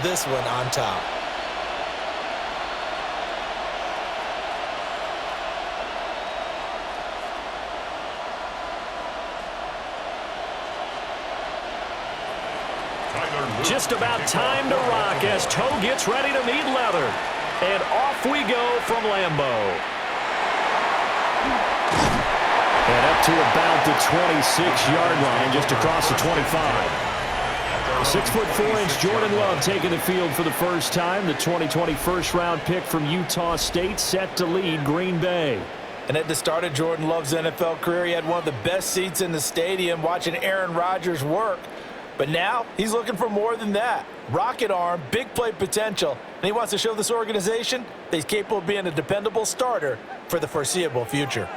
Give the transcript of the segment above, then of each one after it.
this one on top. Just about time to rock as Toe gets ready to meet leather. And off we go from Lambeau. And up to about the 26-yard line, just across the 25. 6'4" Jordan Love taking the field for the first time. The 2020 first-round pick from Utah State set to lead Green Bay. And at the start of Jordan Love's NFL career, he had one of the best seats in the stadium watching Aaron Rodgers work. But now he's looking for more than that. Rocket arm, big play potential, and he wants to show this organization that he's capable of being a dependable starter for the foreseeable future.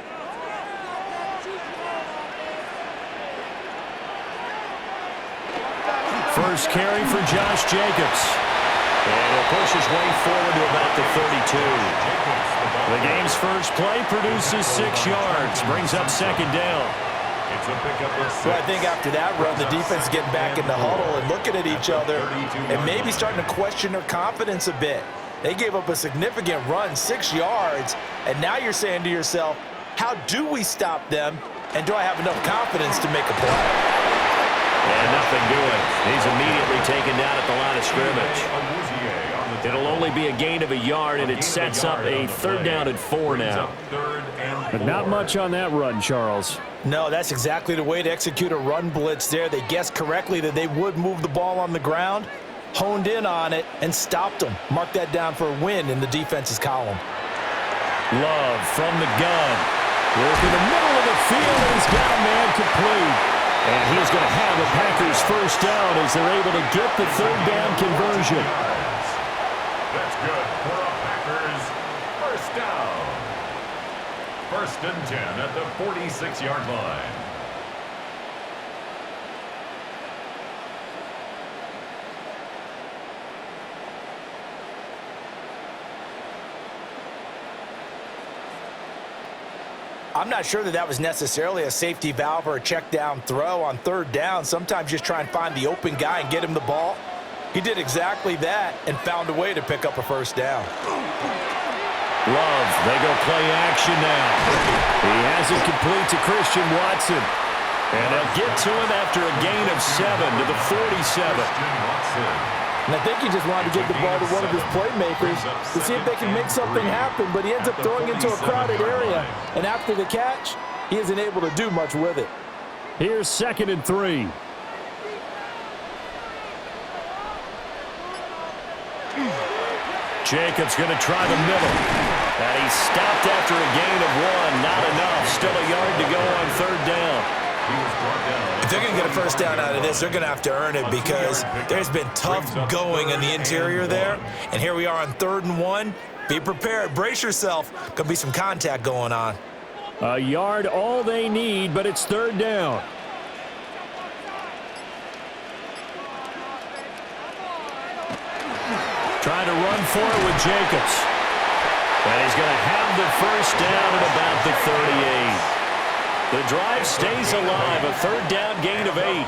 First carry for Josh Jacobs. And he'll push his way forward to about the 32. The game's first play produces 6 yards, brings up second down. So I think after that run, the defense is getting back in the huddle and looking at each other and maybe starting to question their confidence a bit. They gave up a significant run, 6 yards, and now you're saying to yourself, how do we stop them, and do I have enough confidence to make a play? And nothing doing. He's immediately taken down at the line of scrimmage. It'll only be a gain of a yard, and it sets up a 3rd down and 4 now. But not much on that run, Charles. No, that's exactly the way to execute a run blitz there. They guessed correctly that they would move the ball on the ground, honed in on it, and stopped them. Mark that down for a win in the defense's column. Love from the gun. Work in the middle of the field, and he's got a man complete. And he's going to have the Packers first down as they're able to get the 3rd down conversion. That's good for a Packers first down. 1st and 10 at the 46-yard line. I'm not sure that was necessarily a safety valve or a check down throw on 3rd down. Sometimes just try and find the open guy and get him the ball. He did exactly that and found a way to pick up a first down. Love, they go play action now. He has it complete to Christian Watson. And they'll get to him after a gain of 7 to the 47. And I think he just wanted to get the ball to one of his playmakers to see if they can make something happen, but he ends up throwing into a crowded area. And after the catch, he isn't able to do much with it. Here's 2nd and 3. Jacobs going to try the middle. And he's stopped after a gain of 1. Not enough. Still a yard to go on 3rd down. If they're going to get a first down out of this, they're going to have to earn it because there's been tough going in the interior there. And here we are on 3rd and 1. Be prepared. Brace yourself. Going to be some contact going on. A yard all they need, but it's 3rd down. Trying to run for it with Jacobs. And he's going to have the first down at about the 38. The drive stays alive. A 3rd down gain of 8.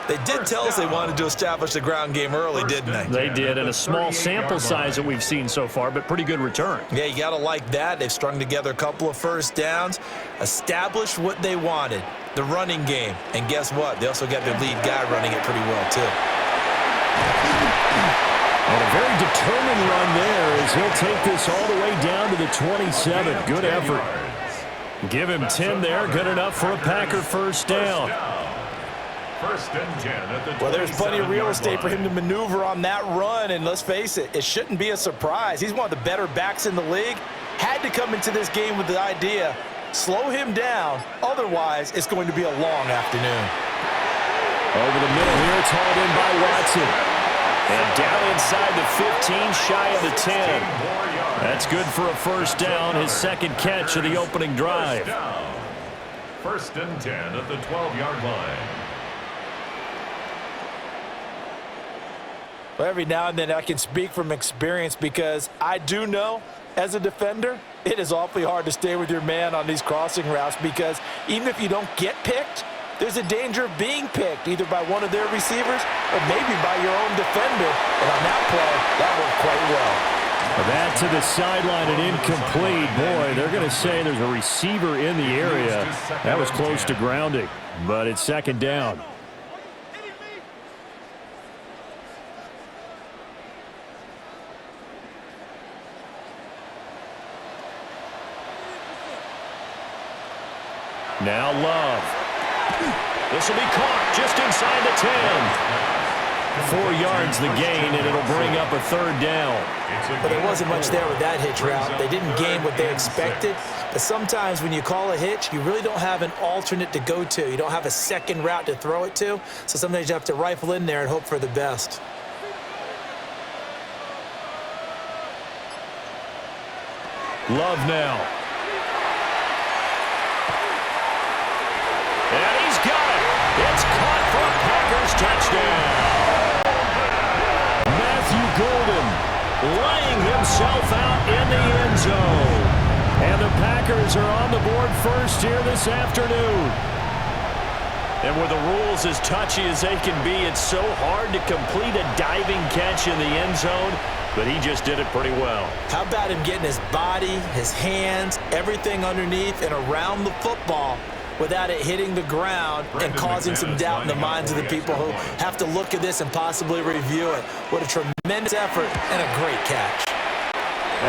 They did tell us they wanted to establish the ground game early, didn't they? They did, and a small sample size that we've seen so far, but pretty good return. Yeah, you got to like that. They've strung together a couple of first downs, established what they wanted, the running game. And guess what? They also got their lead guy running it pretty well, too. And a very determined run there as he'll take this all the way down to the 27. Good effort. Give him 10 there. Good enough for a Packer first down. 1st and 10 at the 27. Well, there's plenty of real estate for him to maneuver on that run. And let's face it, it shouldn't be a surprise. He's one of the better backs in the league. Had to come into this game with the idea, slow him down. Otherwise, it's going to be a long afternoon. Over the middle here, it's hauled in by Watson. And down inside the 15, shy of the 10. That's good for a first down, his 2nd catch of the opening drive. 1st and 10 at the 12-yard line. Well, every now and then I can speak from experience because I do know, as a defender, it is awfully hard to stay with your man on these crossing routes because even if you don't get picked, there's a danger of being picked either by one of their receivers or maybe by your own defender. And on that play, that worked quite well. That to the sideline and incomplete. Boy, they're going to say there's a receiver in the area. That was close to grounding, but it's second down. Now Love. This will be caught just inside the 10. 4 yards the gain, and it'll bring up a third down. But there wasn't much there with that hitch route. They didn't gain what they expected. But sometimes when you call a hitch, you really don't have an alternate to go to. You don't have a second route to throw it to. So sometimes you have to rifle in there and hope for the best. Love now. And he's got it. It's caught for a Packers touchdown. Golden laying himself out in the end zone. And the Packers are on the board first here this afternoon. And with the rules as touchy as they can be, it's so hard to complete a diving catch in the end zone, but he just did it pretty well. How about him getting his body, his hands, everything underneath and around the football without it hitting the ground and causing some doubt in the minds of the people who have to look at this and possibly review it. What a tremendous effort and a great catch.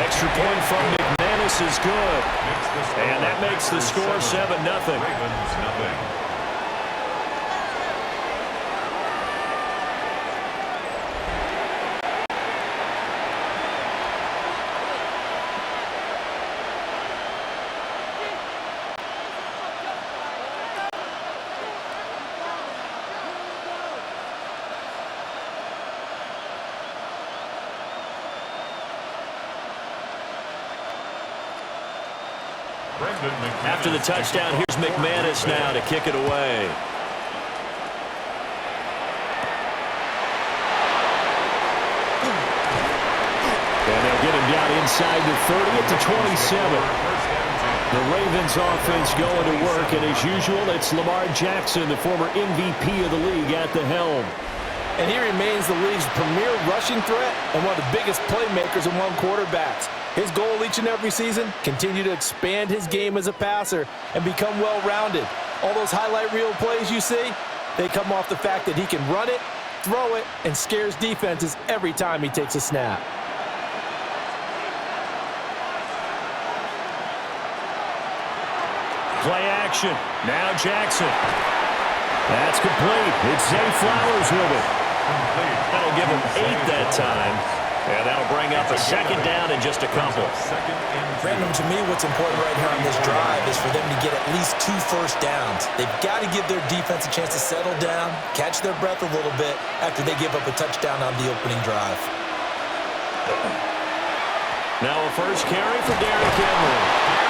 Extra point from McManus is good. And that makes the score 7-0. After the touchdown, here's McManus now to kick it away. And they'll get him down inside the 30 at the 27. The Ravens offense going to work, and as usual, it's Lamar Jackson, the former MVP of the league, at the helm. And he remains the league's premier rushing threat and one of the biggest playmakers among quarterbacks. His goal each and every season, continue to expand his game as a passer and become well-rounded. All those highlight reel plays you see, they come off the fact that he can run it, throw it, and scares defenses every time he takes a snap. Play action. Now Jackson. That's complete. It's Zay Flowers with it. That'll give him 8 that time. And that'll bring up a second down in just a couple. Brandon, to me, what's important right here on this drive is for them to get at least 2 first downs. They've got to give their defense a chance to settle down, catch their breath a little bit after they give up a touchdown on the opening drive. Now a first carry for Derrick Henry.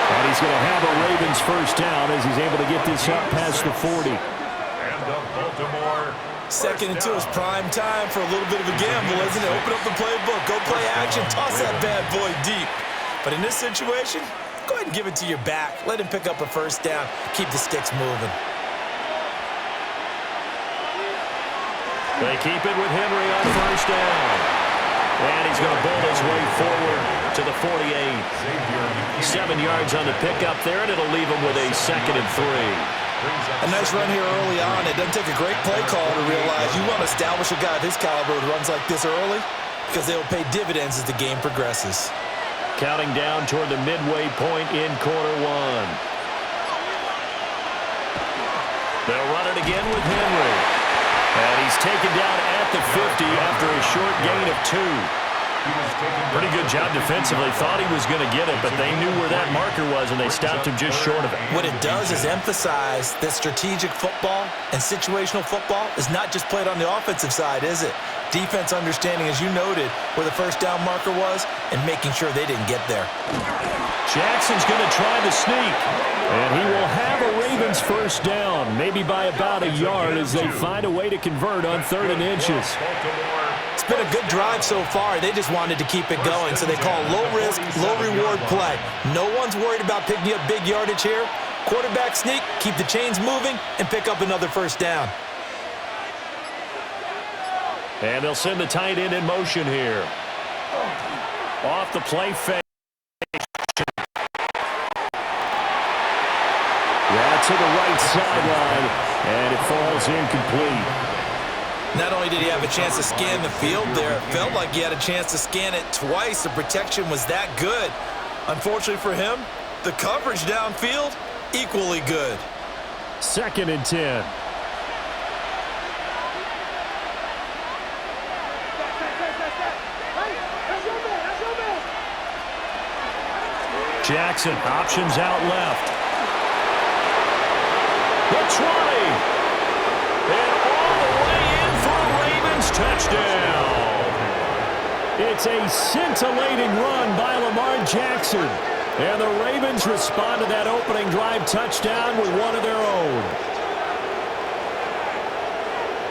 And he's going to have a Ravens first down as he's able to get this up past the 40. And the Baltimore. 2nd and 2 is prime time for a little bit of a gamble, isn't it? Open up the playbook, go play action, toss that bad boy deep. But in this situation, go ahead and give it to your back. Let him pick up a first down. Keep the sticks moving. They keep it with Henry on first down. And he's going to bowl his way forward to the 48. 7 yards on the pickup there, and it'll leave him with a 2nd and 3. A nice run here early on. It doesn't take a great play call to realize you want to establish a guy of his caliber who runs like this early because they will pay dividends as the game progresses. Counting down toward the midway point in quarter 1. They'll run it again with Henry. And he's taken down at the 50 after a short gain of 2. Pretty good job defensively. Thought he was going to get it, but they knew where that marker was, and they stopped him just short of it. What it does is emphasize that strategic football and situational football is not just played on the offensive side, is it? Defense understanding, as you noted, where the first down marker was and making sure they didn't get there. Jackson's going to try the sneak, and he will have a Ravens first down, maybe by about a yard as they find a way to convert on 3rd and inches. It's been a good drive so far. They just wanted to keep it going, so they call low-risk, low-reward play. No one's worried about picking up big yardage here. Quarterback sneak, keep the chains moving, and pick up another first down. And they'll send the tight end in motion here. Off the play fake. That's to the right sideline, and it falls incomplete. Not only did he have a chance to scan the field there, it felt like he had a chance to scan it twice. The protection was that good. Unfortunately for him, the coverage downfield, equally good. 2nd and 10. Jackson, options out left. The 20. And all the way in for a Ravens touchdown. It's a scintillating run by Lamar Jackson. And the Ravens respond to that opening drive touchdown with one of their own.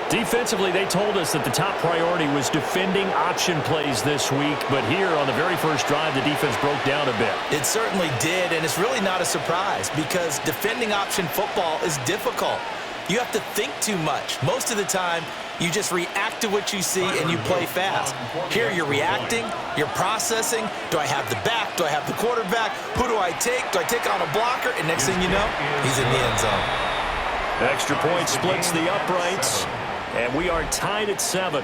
Defensively, they told us that the top priority was defending option plays this week, but here on the very first drive, the defense broke down a bit. It certainly did, and it's really not a surprise because defending option football is difficult. You have to think too much. Most of the time, you just react to what you see and you play fast. Here you're reacting, you're processing. Do I have the back? Do I have the quarterback? Who do I take? Do I take on a blocker? And next thing you know, he's in the end zone. Extra point splits the uprights, and we are tied at 7.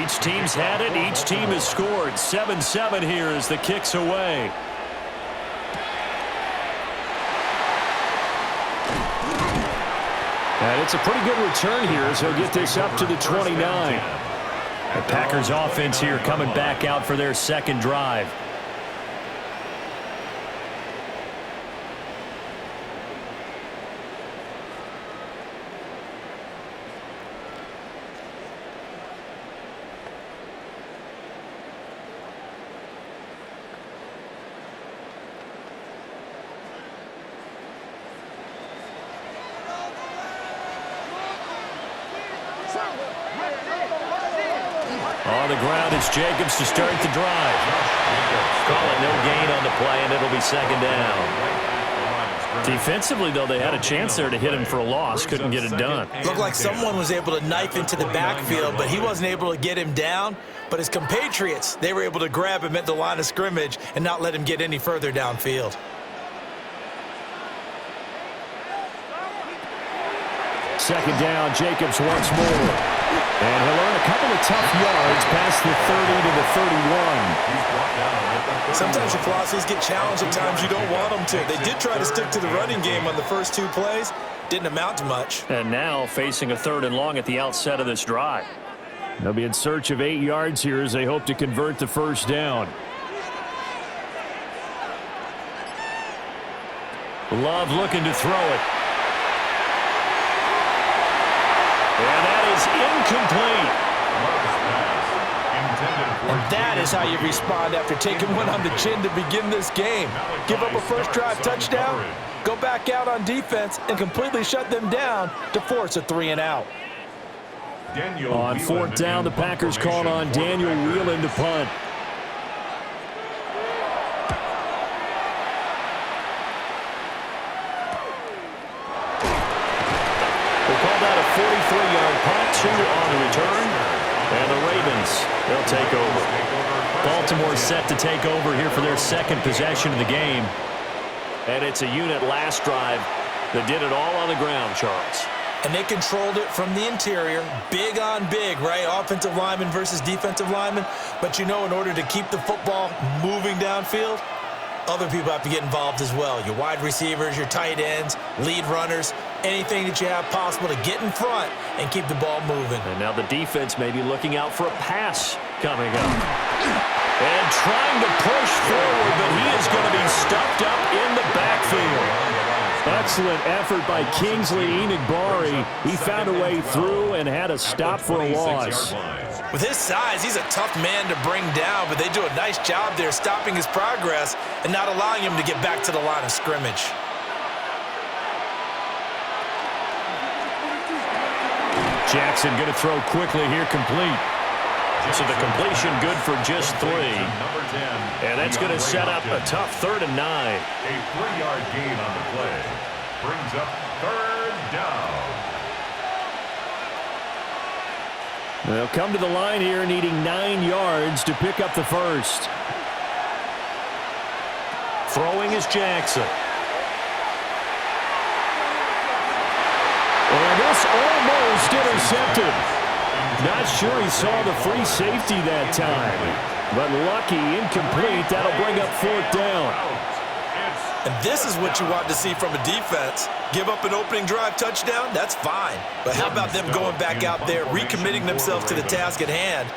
Each team's had it. Each team has scored. 7-7 here as the kick's away. And it's a pretty good return here as he'll get this up to the 29. The Packers offense here coming back out for their second drive. On the ground, it's Jacobs to start the drive. Call it no gain on the play, and it'll be 2nd down. Defensively, though, they had a chance there to hit him for a loss. Couldn't get it done. Looked like someone was able to knife into the backfield, but he wasn't able to get him down. But his compatriots, they were able to grab him at the line of scrimmage and not let him get any further downfield. Second down, Jacobs once more. And he'll earn a couple of tough yards past the 30 to the 31. Sometimes your philosophies get challenged at times you don't want them to. They did try to stick to the running game on the first 2 plays. Didn't amount to much. And now facing a 3rd and long at the outset of this drive. They'll be in search of 8 yards here as they hope to convert the first down. Love looking to throw it. And that is incomplete. And that is how you respond after taking one on the chin to begin this game. Give up a first drive touchdown, go back out on defense, and completely shut them down to force a 3-and-out. On 4th down, the Packers called on Daniel Whelan to punt. They called out a 43-yard punt, 2 on the return, and the Ravens, they'll take over. Baltimore set to take over here for their 2nd possession of the game. And it's a unit last drive that did it all on the ground, Charles. And they controlled it from the interior, big on big, right? Offensive lineman versus defensive lineman. But you know, in order to keep the football moving downfield, other people have to get involved as well. Your wide receivers, your tight ends, lead runners, anything that you have possible to get in front and keep the ball moving. And now the defense may be looking out for a pass coming up. And trying to push forward, but he is going to be stuffed up in the backfield. A Excellent effort by Kingsley Enagbari. He found a way through and had a stop for a loss. With his size, he's a tough man to bring down, but they do a nice job there stopping his progress and not allowing him to get back to the line of scrimmage. Jackson going to throw quickly here, complete. So the completion good for just 3. And that's going to set up a tough 3rd and 9. A 3-yard gain on the play brings up 3rd down. They'll come to the line here needing 9 yards to pick up the first. Throwing is Jackson. And this almost intercepted. Not sure he saw the free safety that time. But lucky, incomplete. That'll bring up 4th down. And this is what you want to see from a defense. Give up an opening drive touchdown, that's fine. But how about them going back out there, recommitting themselves to the task at hand,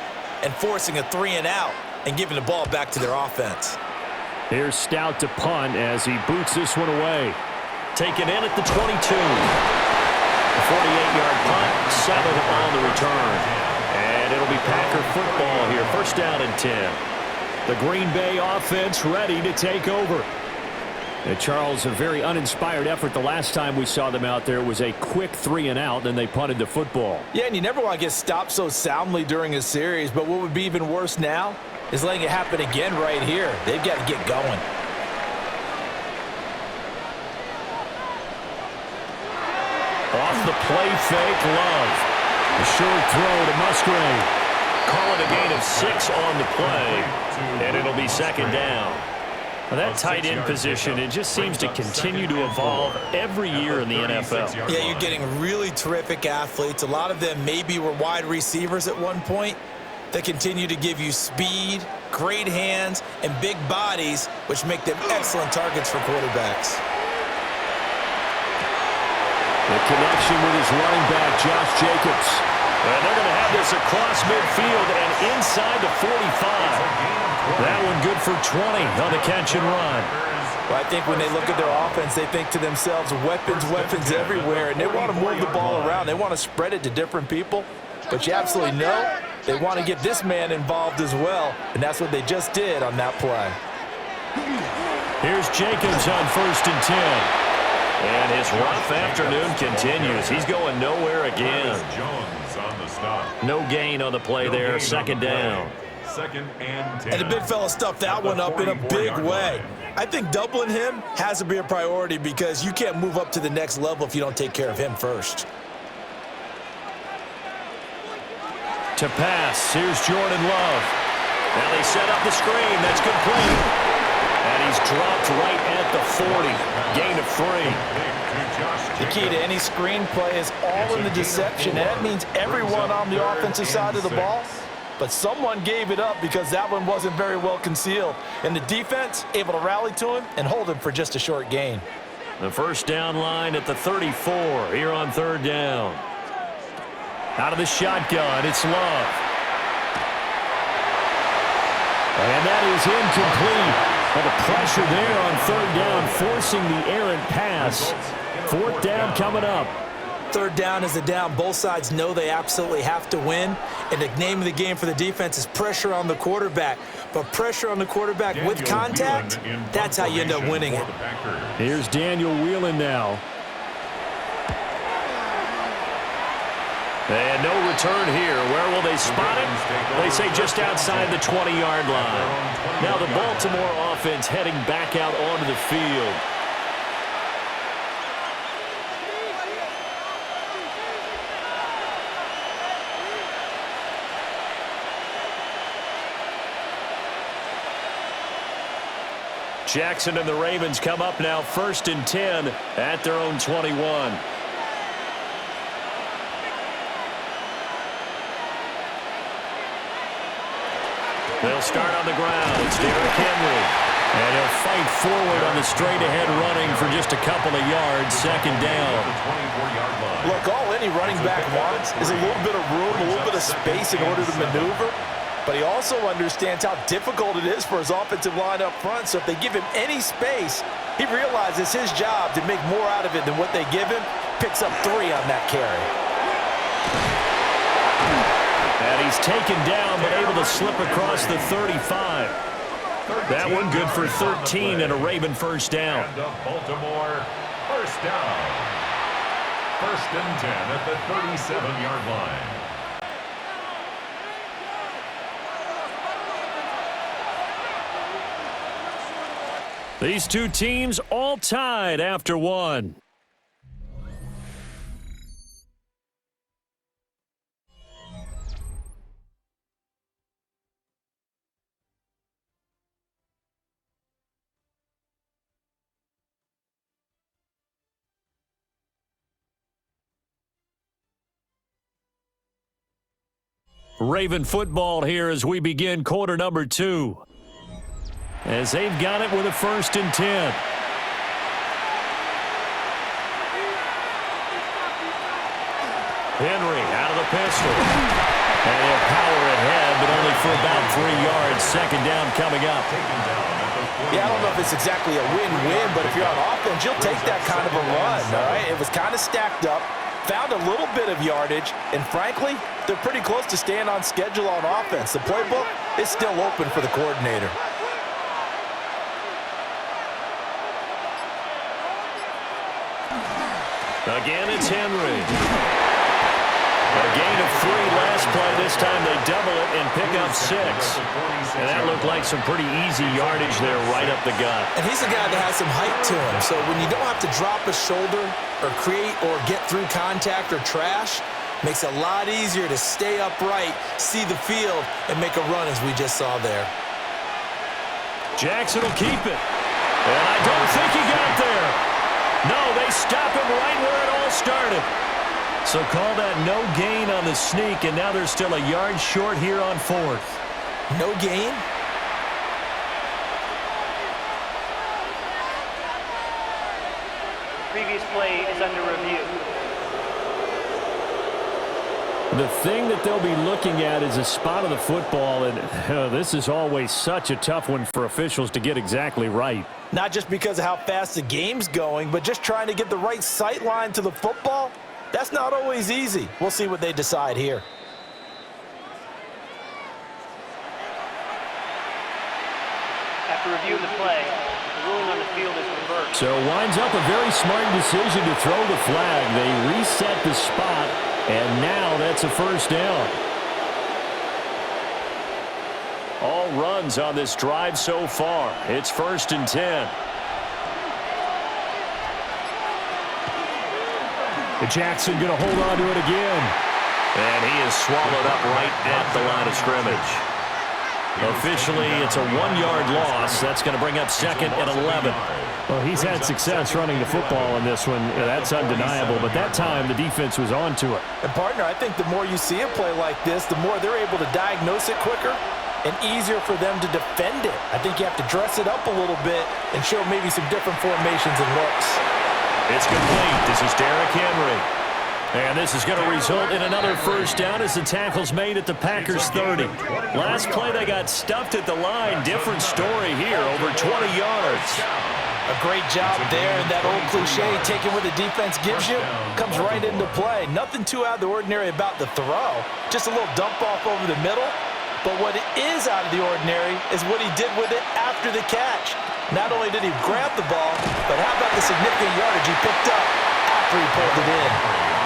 and forcing a 3-and-out and giving the ball back to their offense. Here's Stout to punt as he boots this one away. Taken in at the 22. A 48-yard punt, 7 on the return. And it'll be Packer football here, 1st down and 10. The Green Bay offense ready to take over. Charles, a very uninspired effort the last time we saw them out there was a quick 3-and-out, then they punted the football. Yeah, and you never want to get stopped so soundly during a series, but what would be even worse now is letting it happen again right here. They've got to get going. Off the play fake, Love. A short throw to Musgrave. Call it a gain of 6 on the play, and it'll be 2nd down. Well, that tight end position, it just seems to continue to evolve every year in the NFL. Yeah, you're getting really terrific athletes. A lot of them maybe were wide receivers at one point that continue to give you speed, great hands, and big bodies, which make them excellent targets for quarterbacks. The connection with his running back, Josh Jacobs. And they're going to have this across midfield and inside the 45. That one good for 20 on the catch and run. Well, I think when they look at their offense, they think to themselves, weapons, weapons everywhere, and they want to move the ball around. They want to spread it to different people. But you absolutely know they want to get this man involved as well, and that's what they just did on that play. Here's Jacobs on 1st and 10. And his rough afternoon continues. He's going nowhere again. No gain on the play there, 2nd down. 2nd and 10. And the big fella stuffed that one up in a big way. I think doubling him has to be a priority because you can't move up to the next level if you don't take care of him first. To pass, here's Jordan Love. Now they set up the screen. That's complete. And he's dropped right at the 40. Gain of 3. The key to any screen play is all in the deception. And that means everyone on the offensive side of the ball. But someone gave it up because that one wasn't very well concealed. And the defense able to rally to him and hold him for just a short gain. The 1st down line at the 34 here on 3rd down. Out of the shotgun, it's Love. And that is incomplete. Well, the pressure there on 3rd down, forcing the errant pass. 4th down coming up. 3rd down is a down. Both sides know they absolutely have to win. And the name of the game for the defense is pressure on the quarterback. But pressure on the quarterback with contact, that's how you end up winning it. Here's Daniel Whelan now. And no return here. Where will they spot him? They say just outside the 20-yard line. Now the Baltimore offense heading back out onto the field. Jackson and the Ravens come up now 1st and 10 at their own 21. They'll start on the ground. It's Derrick Henry. And he'll fight forward on the straight-ahead running for just a couple of yards. 2nd down. Look, all any running back wants is a little bit of room, a little bit of space in order to maneuver. but he also understands how difficult it is for his offensive line up front. So if they give him any space, he realizes his job to make more out of it than what they give him. Picks up 3 on that carry. And he's taken down, but able to slip across the 35. That one good for 13 and a Raven first down. And a Baltimore first down. 1st and 10 at the 37-yard line. These two teams all tied after one. Raven football here as we begin quarter number 2. As they've got it with a 1st and 10. Henry out of the pistol. And he'll power ahead, but only for about 3 yards. 2nd down coming up. Yeah, I don't know if it's exactly a win-win, but if you're on offense, you'll take that kind of a run, all right? It was kind of stacked up. Found a little bit of yardage, and frankly, they're pretty close to staying on schedule on offense. The playbook is still open for the coordinator. Again, it's Henry. A gain of 3 last play. This time they double it and pick up 6. And that looked like some pretty easy yardage there right up the gut. And he's a guy that has some height to him. So when you don't have to drop a shoulder or create or get through contact or trash, makes it a lot easier to stay upright, see the field, and make a run as we just saw there. Jackson will keep it. And I don't think he got there. No, they stop him right where it all started. So call that no gain on the sneak, and now they're still a yard short here on 4th. No gain? Previous play is under review. The thing that they'll be looking at is a spot of the football, and this is always such a tough one for officials to get exactly right. Not just because of how fast the game's going, but just trying to get the right sight line to the football. That's not always easy. We'll see what they decide here. After reviewing the play, the ruling on the field is reversed. So winds up a very smart decision to throw the flag. They reset the spot, and now that's a 1st down. All runs on this drive so far. It's 1st and 10. Jackson going to hold on to it again. And he is swallowed up right at the line of scrimmage. Officially, it's a 1-yard loss. That's going to bring up 2nd and 11. Well, he's had success running the football in this one. That's undeniable. But that time, the defense was on to it. And, partner, I think the more you see a play like this, the more they're able to diagnose it quicker and easier for them to defend it. I think you have to dress it up a little bit and show maybe some different formations and looks. It's complete. This is Derrick Henry. And this is going to result in another 1st down as the tackle's made at the Packers 30. Last play they got stuffed at the line. Different story here, over 20 yards. A great job there, and that old cliche, taking what the defense gives you, comes right into play. Nothing too out of the ordinary about the throw. Just a little dump off over the middle. But what is out of the ordinary is what he did with it after the catch. Not only did he grab the ball, but how about the significant yardage he picked up after he pulled it in.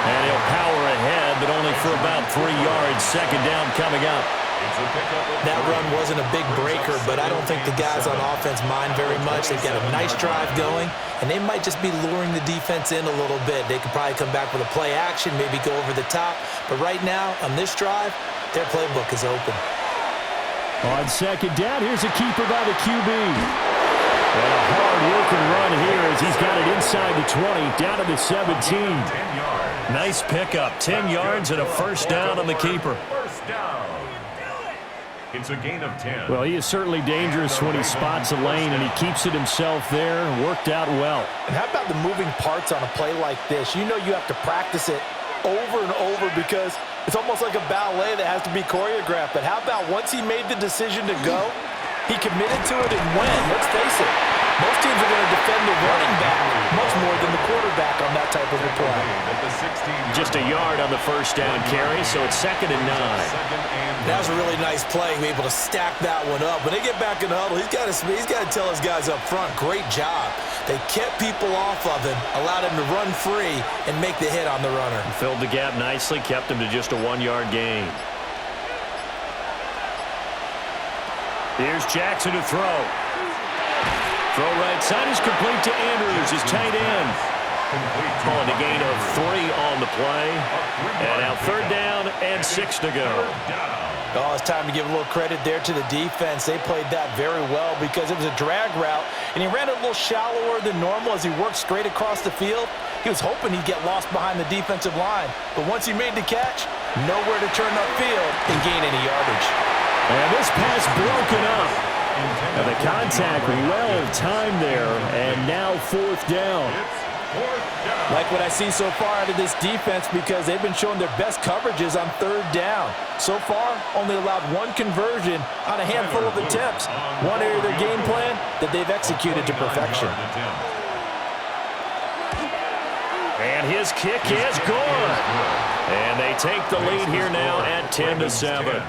And he'll power ahead, but only for about 3 yards. 2nd down coming up. That run wasn't a big breaker, but I don't think the guys on offense mind very much. They've got a nice drive going, and they might just be luring the defense in a little bit. They could probably come back with a play action, maybe go over the top. But right now, on this drive, their playbook is open. On 2nd down, here's a keeper by the QB. And a hard-working run here as he's got it inside the 20, down to the 17. Nice pickup, 10 yards and a 1st down on the keeper. First down. It's a gain of 10. Well, he is certainly dangerous when he spots a lane, and he keeps it himself there and worked out well. And how about the moving parts on a play like this? You know you have to practice it over and over because it's almost like a ballet that has to be choreographed. But how about once he made the decision to go, he committed to it and went. Let's face it, most teams are going to defend the running back much more than the quarterback on that type of a play. Just a yard on the first down carry, so it's 2nd and 9. That was a really nice play, able to stack that one up. When they get back in the huddle, he's got to tell his guys up front, great job. They kept people off of him, allowed him to run free, and make the hit on the runner. Filled the gap nicely, kept him to just a 1-yard gain. Here's Jackson to throw. Throw right side is complete to Andrews, his tight end. Calling a gain of 3 on the play. And now 3rd down and 6 to go. Oh, it's time to give a little credit there to the defense. They played that very well because it was a drag route, and he ran it a little shallower than normal as he worked straight across the field. He was hoping he'd get lost behind the defensive line, but once he made the catch, nowhere to turn upfield and gain any yardage. And this pass broken up. And the contact well timed there, and now 4th down. Like what I see so far out of this defense because they've been showing their best coverages on 3rd down. So far, only allowed 1 conversion on a handful of attempts. One area of their game plan that they've executed to perfection. And his kick is good. And they take the lead here now at 10-7.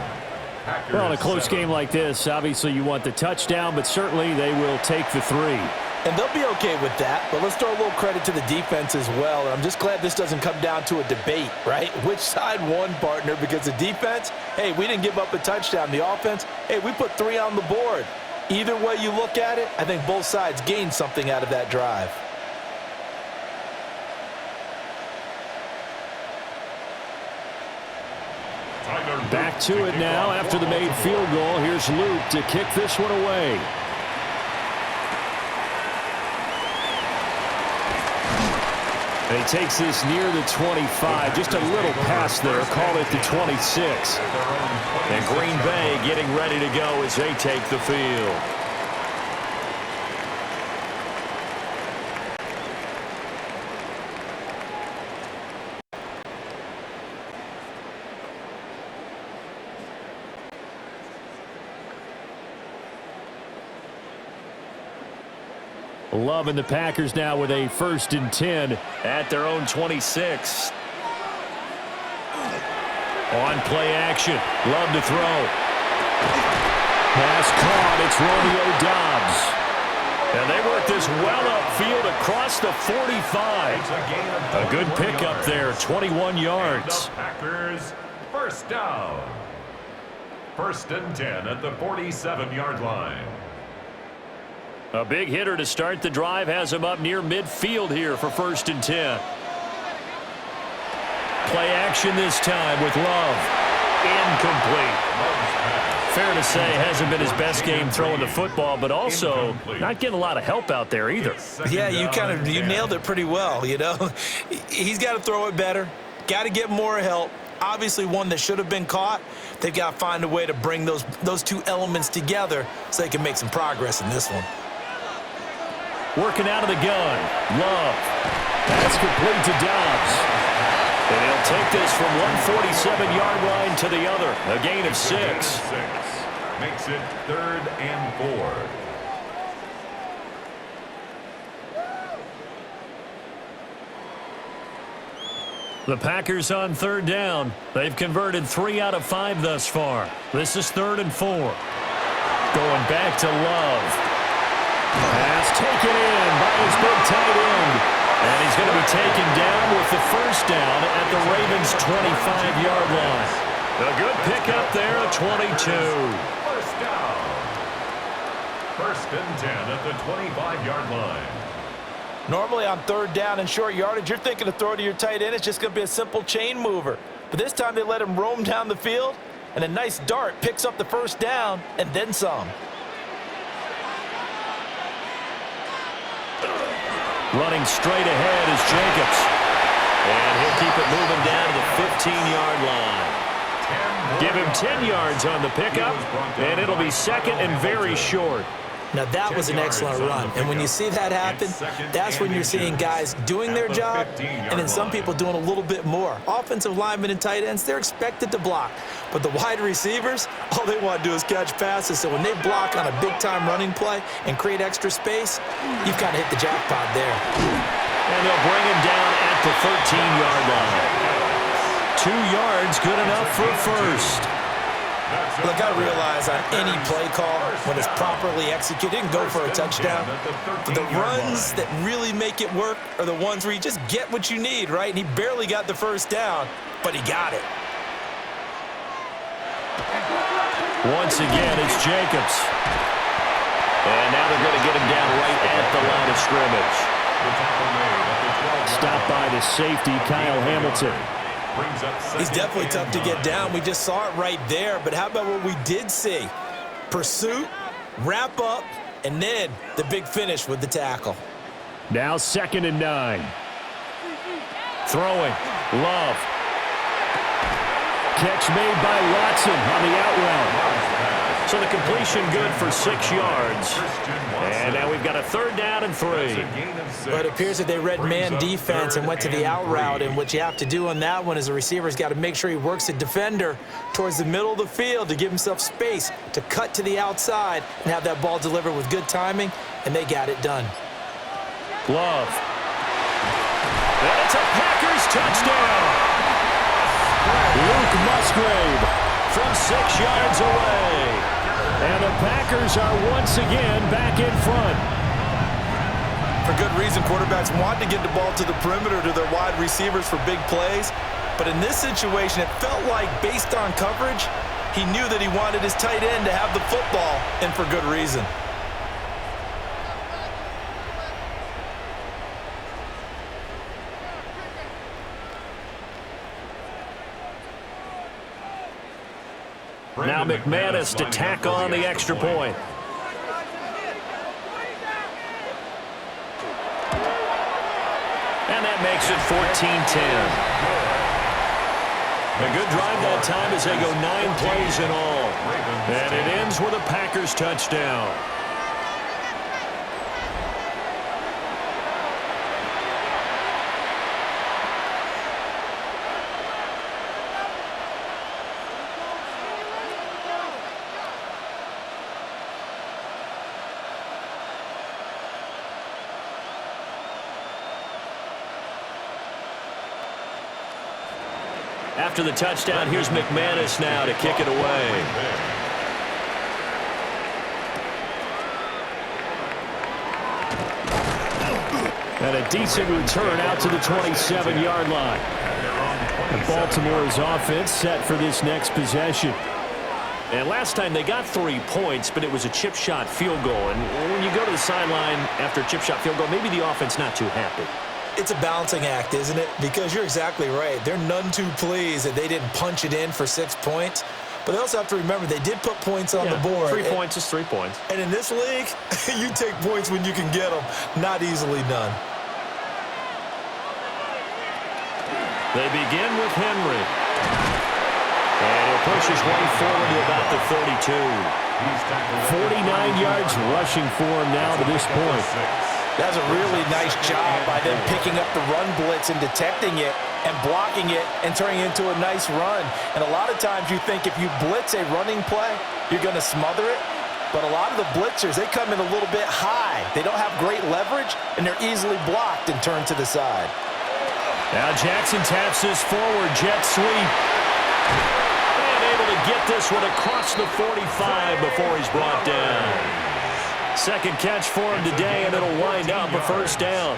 Well, in a close game like this, obviously you want the touchdown, but certainly they will take the 3. And they'll be okay with that, but let's throw a little credit to the defense as well. And I'm just glad this doesn't come down to a debate, right? Which side won, partner? Because the defense, hey, we didn't give up a touchdown. The offense, hey, we put 3 on the board. Either way you look at it, I think both sides gained something out of that drive. Back to it now after the made field goal. Here's Luke to kick this one away. He takes this near the 25. Just a little pass there. Call it the 26. And Green Bay getting ready to go as they take the field. Love and the Packers now with a 1st and 10 at their own 26. On play action. Love to throw. Pass caught. It's Romeo Doubs. And they work this well upfield across the 45. A good pickup there, 21 yards. The Packers, 1st down. 1st and 10 at the 47-yard line. A big hitter to start the drive has him up near midfield here for 1st and 10. Play action this time with Love. Incomplete. Fair to say, hasn't been his best game throwing the football, but also not getting a lot of help out there either. Yeah, you nailed it pretty well, you know. He's got to throw it better, got to get more help. Obviously one that should have been caught. They've got to find a way to bring those 2 elements together so they can make some progress in this one. Working out of the gun. Love. That's complete to Doubs. And he'll take this from 147-yard line to the other. A gain of 6. Makes it 3rd and 4. The Packers on 3rd down. They've converted 3 out of 5 thus far. This is 3rd and 4. Going back to Love. Pass taken in by his big tight end. And he's going to be taken down with the 1st down at the Ravens' 25-yard line. A good pickup there at 22. 1st down. 1st and 10 at the 25-yard line. Normally on 3rd down and short yardage, you're thinking to throw to your tight end. It's just going to be a simple chain mover. But this time they let him roam down the field, and a nice dart picks up the 1st down and then some. Running straight ahead is Jacobs. And he'll keep it moving down to the 15-yard line. Give him 10 yards on the pickup, and it'll be 2nd and very short. Now, that was an excellent run. And when you see that happen, that's when you're seeing guys doing their job and then some people doing a little bit more. Offensive linemen and tight ends, they're expected to block. But the wide receivers, all they want to do is catch passes. So when they block on a big-time running play and create extra space, you've kind of hit the jackpot there. And they'll bring him down at the 13-yard line. 2 yards, good enough for a first. Look, I realize on any play call, when it's properly executed, it can go for a touchdown. But the runs that really make it work are the ones where you just get what you need, right? And he barely got the first down, but he got it. Once again, it's Jacobs. And now they're going to get him down right at the line of scrimmage. Stopped by the safety, Kyle Hamilton. He's definitely tough to get down. We just saw it right there. But how about what we did see? Pursuit, wrap up, and then the big finish with the tackle. Now 2nd and 9. Throwing. Love. Catch made by Watson on the out route. So the completion good for 6 yards. And now we've got a 3rd down and 3. Well, it appears that they read man defense and went to the out route, and what you have to do on that one is the receiver's got to make sure he works the defender towards the middle of the field to give himself space to cut to the outside and have that ball delivered with good timing, and they got it done. Love. And it's a Packers touchdown. Luke Musgrave from 6 yards away. And the Packers are once again back in front. For good reason, quarterbacks want to get the ball to the perimeter to their wide receivers for big plays. But in this situation, it felt like based on coverage, he knew that he wanted his tight end to have the football, and for good reason. Now McManus to tack on the extra point. And that makes it 14-10. A good drive that time as they go 9 plays in all. And it ends with a Packers touchdown. After the touchdown, here's McManus now to kick it away. And a decent return out to the 27-yard line. And Baltimore's offense set for this next possession. And last time they got 3 points, but it was a chip shot field goal. And when you go to the sideline after a chip shot field goal, maybe the offense not too happy. It's a balancing act, isn't it? Because you're exactly right. They're none too pleased that they didn't punch it in for 6 points. But they also have to remember they did put points on the board. 3 points is 3 points. And in this league, you take points when you can get them. Not easily done. They begin with Henry. And he'll push his way forward to about the 32. 49 yards rushing for him now to this point. That's a really nice job by them picking up the run blitz and detecting it and blocking it and turning it into a nice run. And a lot of times you think if you blitz a running play, you're going to smother it. But a lot of the blitzers, they come in a little bit high. They don't have great leverage, and they're easily blocked and turned to the side. Now Jackson taps this forward, jet sweep. And able to get this one across the 45 before he's brought down. Second catch for him today, and it'll wind up a first down.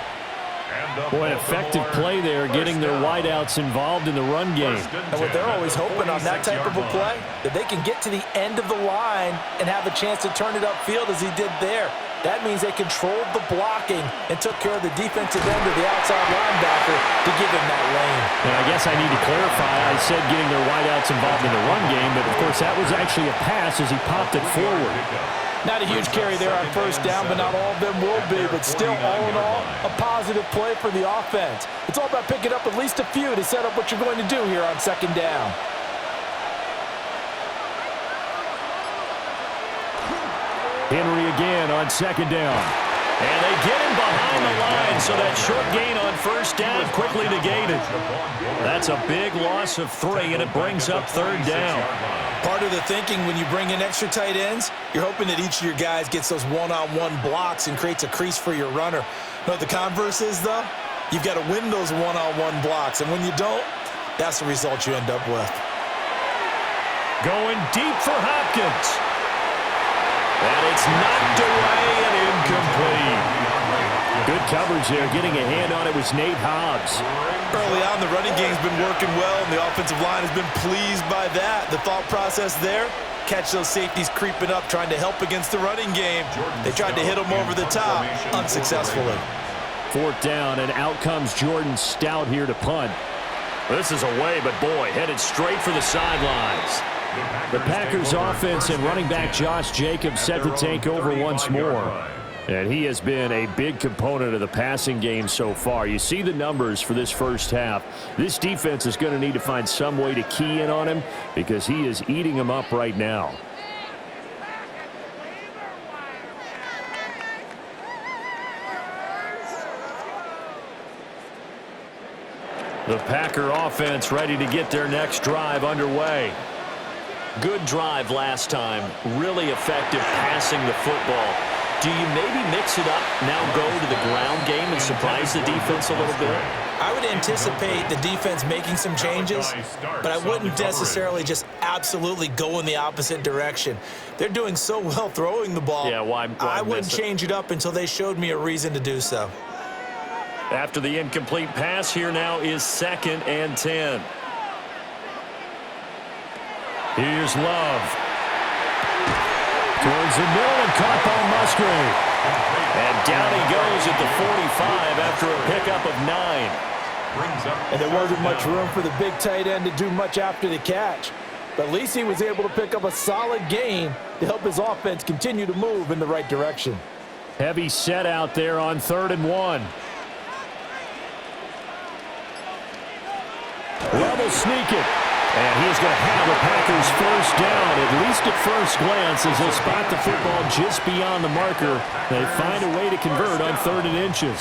Boy, an effective play there, getting their wideouts involved in the run game. And what they're always hoping on that type of a play, that they can get to the end of the line and have a chance to turn it upfield as he did there. That means they controlled the blocking and took care of the defensive end of the outside linebacker to give him that lane. And I guess I need to clarify, I said getting their wideouts involved in the run game, but of course that was actually a pass as he popped it forward. Not a huge carry there on first down, but not all of them will be. But still, all in all, a positive play for the offense. It's all about picking up at least a few to set up what you're going to do here on second down. Henry again on second down. And they get him behind the line, so that short gain on first down quickly negated. That's a big loss of 3, and it brings up third down. Part of the thinking when you bring in extra tight ends, you're hoping that each of your guys gets those one-on-one blocks and creates a crease for your runner. Know what the converse is, though? You've got to win those one-on-one blocks, and when you don't, that's the result you end up with. Going deep for Hopkins. And it's knocked away and incomplete. Good coverage there. Getting a hand on it was Nate Hobbs. Early on, the running game's been working well, and the offensive line has been pleased by that. The thought process there, catch those safeties creeping up, trying to help against the running game. They tried to hit them over the top, unsuccessfully. Fourth down, and out comes Jordan Stout here to punt. This is away, but boy, headed straight for the sidelines. The Packers offense and running back Josh Jacobs set to take over once more. And he has been a big component of the passing game so far. You see the numbers for this first half. This defense is going to need to find some way to key in on him because he is eating them up right now. The Packer offense ready to get their next drive underway. Good drive last time. Really effective passing the football. Do you maybe mix it up, now go to the ground game and surprise the defense a little bit? I would anticipate the defense making some changes, but I wouldn't necessarily just absolutely go in the opposite direction. They're doing so well throwing the ball. Yeah, why I wouldn't change it up until they showed me a reason to do so. After the incomplete pass, here now is 2nd and 10. Here's Love. Towards the middle and caught by Musgrave. And down he goes at the 45 after a pickup of 9. And there wasn't much room for the big tight end to do much after the catch. But at least he was able to pick up a solid gain to help his offense continue to move in the right direction. Heavy set out there on 3rd and 1. Love will sneak it. And he's going to have the Packers first down, at least at first glance, as they'll spot the football just beyond the marker. They find a way to convert on 3rd and inches.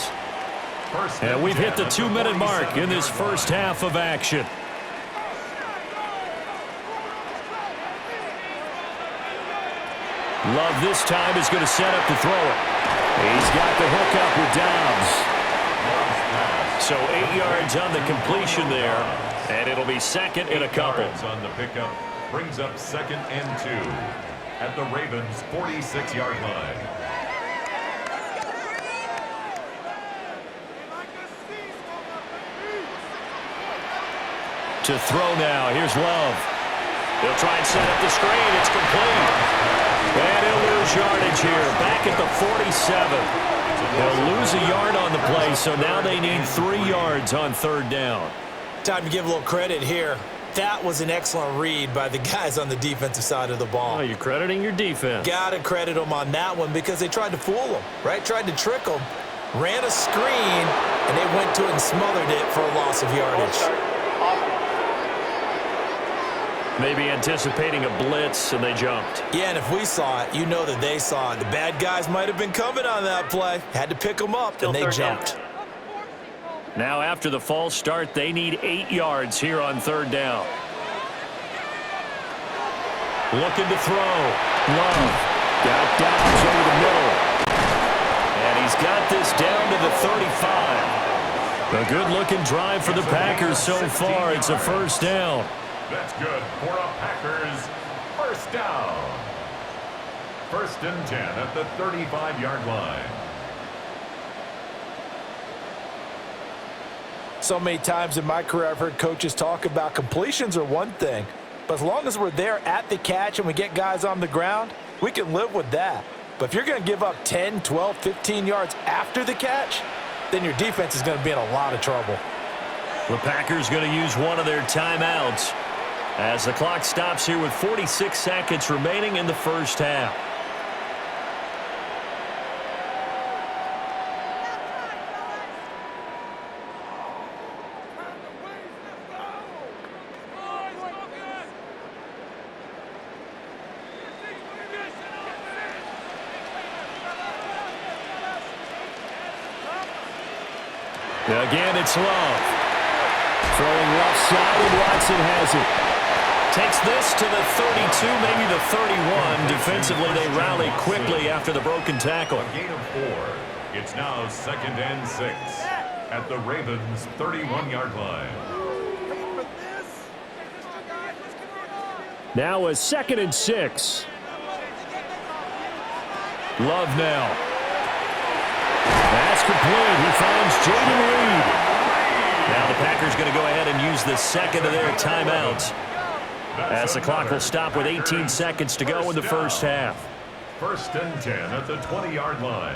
And we've hit the 2-minute mark in this first half of action. Love this time is going to set up to throw it. He's got the hook up with Dobbs. So 8 yards on the completion there. And it'll be 2nd and a couple. On the pickup brings up 2nd and 2 at the Ravens' 46-yard line. To throw now. Here's Love. They'll try and set up the screen. It's complete. And he'll lose yardage here. Back at the 47. They'll lose a yard on the play, so now they need 3 yards on 3rd down. Time to give a little credit here. That was an excellent read by the guys on the defensive side of the ball. Oh, you're crediting your defense. Got to credit them on that one because they tried to fool them, right? Tried to trick them, ran a screen, and they went to it and smothered it for a loss of yardage. Maybe anticipating a blitz, and they jumped. Yeah, and if we saw it, you know that they saw it. The bad guys might have been coming on that play. Had to pick them up, and they jumped. Now after the false start, they need 8 yards here on 3rd down. Looking to throw. Love. Got Dobbs over the middle. And he's got this down to the 35. A good-looking drive for the Packers so far. It's a first down. That's good for a Packers first down. 1st and 10 at the 35-yard line. So many times in my career I've heard coaches talk about completions are one thing, but as long as we're there at the catch and we get guys on the ground, we can live with that. But if you're going to give up 10, 12, 15 yards after the catch, then your defense is going to be in a lot of trouble. The Packers going to use one of their timeouts as the clock stops here with 46 seconds remaining in the first half. Again, it's Love. Throwing left side, and Watson has it. Takes this to the 32, maybe the 31. Defensively, they rally quickly after the broken tackle. A gain of 4. It's now 2nd and 6 at the Ravens' 31-yard line. Now a 2nd and 6. Love now. That's complete. He finds Jaden Reed. Now the Packers going to go ahead and use the second of their timeouts, as the clock will stop with 18 seconds to go in the first half. 1st and 10 at the 20-yard line.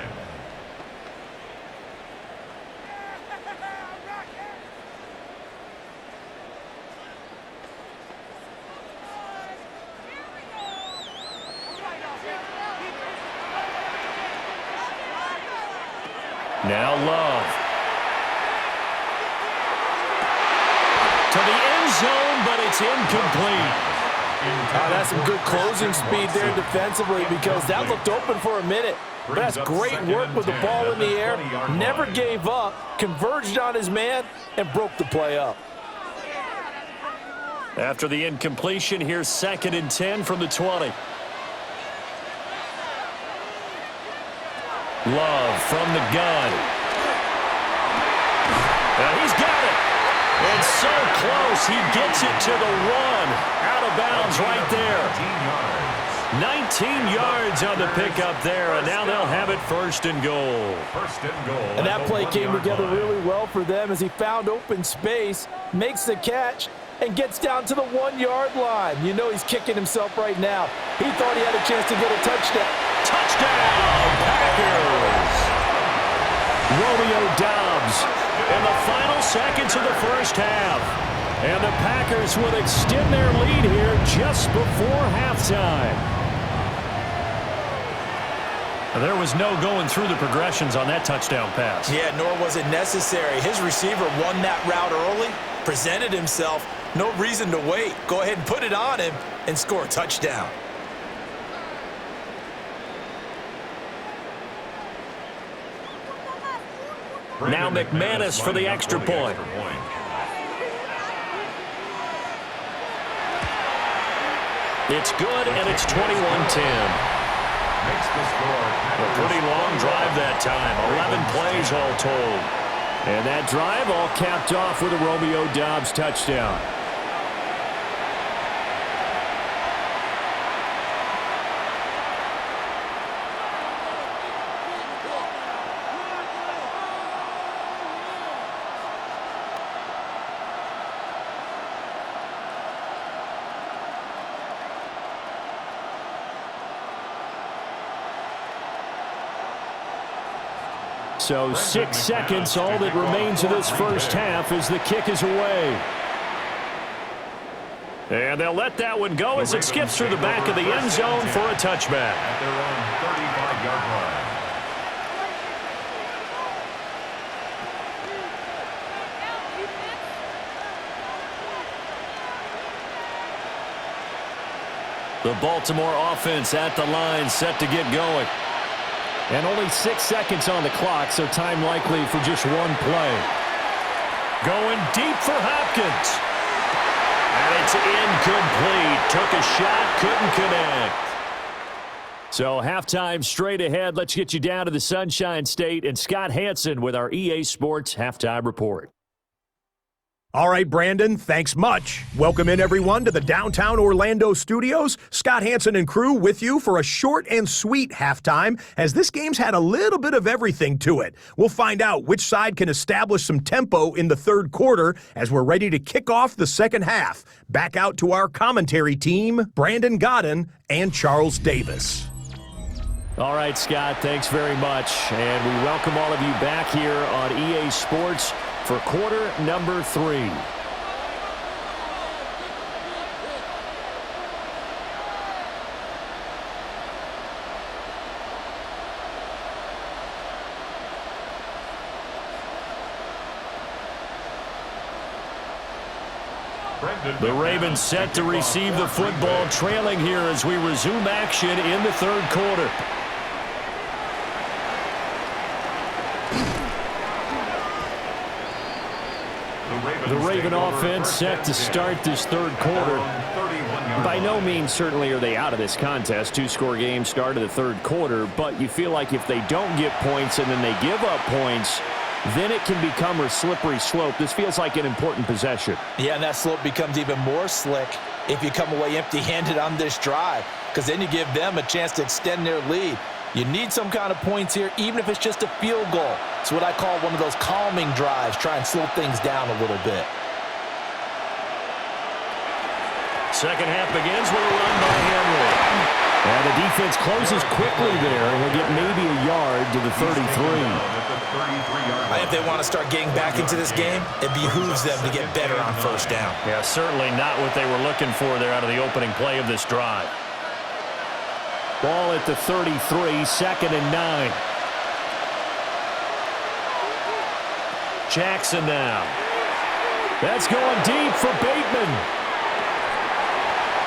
Now Love. To the end zone, but it's incomplete. That's some good closing speed there defensively, because that looked open for a minute. But that's great work with the ball in the air. Never gave up, converged on his man, and broke the play up. After the incompletion, here's 2nd and 10 from the 20. Love from the gun. And he's got it. And so close, he gets it to the 1. Out of bounds right there. 19 yards on the pickup there, and now they'll have it 1st and goal. And that play came together really well for them as he found open space, makes the catch, and gets down to the 1-yard line. You know he's kicking himself right now. He thought he had a chance to get a touchdown. Touchdown, Packers! Romeo Doubs in the final seconds of the first half. And the Packers will extend their lead here just before halftime. There was no going through the progressions on that touchdown pass. Yeah, nor was it necessary. His receiver won that route early, presented himself. No reason to wait. Go ahead and put it on him and score a touchdown. Now McManus for the extra point. It's good, and it's 21-10. A pretty long drive that time. 11 plays all told. And that drive all capped off with a Romeo Doubs touchdown. So 6 seconds, all that remains of this first half as the kick is away. And they'll let that one go as it skips through the back of the end zone for a touchback. At their own 35-yard line. The Baltimore offense at the line, set to get going. And only 6 seconds on the clock, so time likely for just one play. Going deep for Hopkins. And it's incomplete. Took a shot, couldn't connect. So halftime straight ahead. Let's get you down to the Sunshine State and Scott Hansen with our EA Sports Halftime Report. All right, Brandon, thanks much. Welcome in, everyone, to the downtown Orlando studios. Scott Hansen and crew with you for a short and sweet halftime, as this game's had a little bit of everything to it. We'll find out which side can establish some tempo in the third quarter as we're ready to kick off the second half. Back out to our commentary team, Brandon Godden and Charles Davis. All right, Scott, thanks very much. And we welcome all of you back here on EA Sports for quarter number 3. The Ravens set to receive the football, trailing here as we resume action in the third quarter. The Raven offense set to start this third quarter. By no means certainly are they out of this contest. Two-score game start of the third quarter, but you feel like if they don't get points and then they give up points, then it can become a slippery slope. This feels like an important possession. Yeah, and that slope becomes even more slick if you come away empty-handed on this drive, because then you give them a chance to extend their lead. You need some kind of points here, even if it's just a field goal. It's what I call one of those calming drives, try and slow things down a little bit. Second half begins with a run by Henry. And the defense closes quickly there, and he'll get maybe a yard to the 33. If they want to start getting back into this game, it behooves them to get better on first down. Yeah, certainly not what they were looking for there out of the opening play of this drive. Ball at the 33, 2nd and 9. Jackson now. That's going deep for Bateman.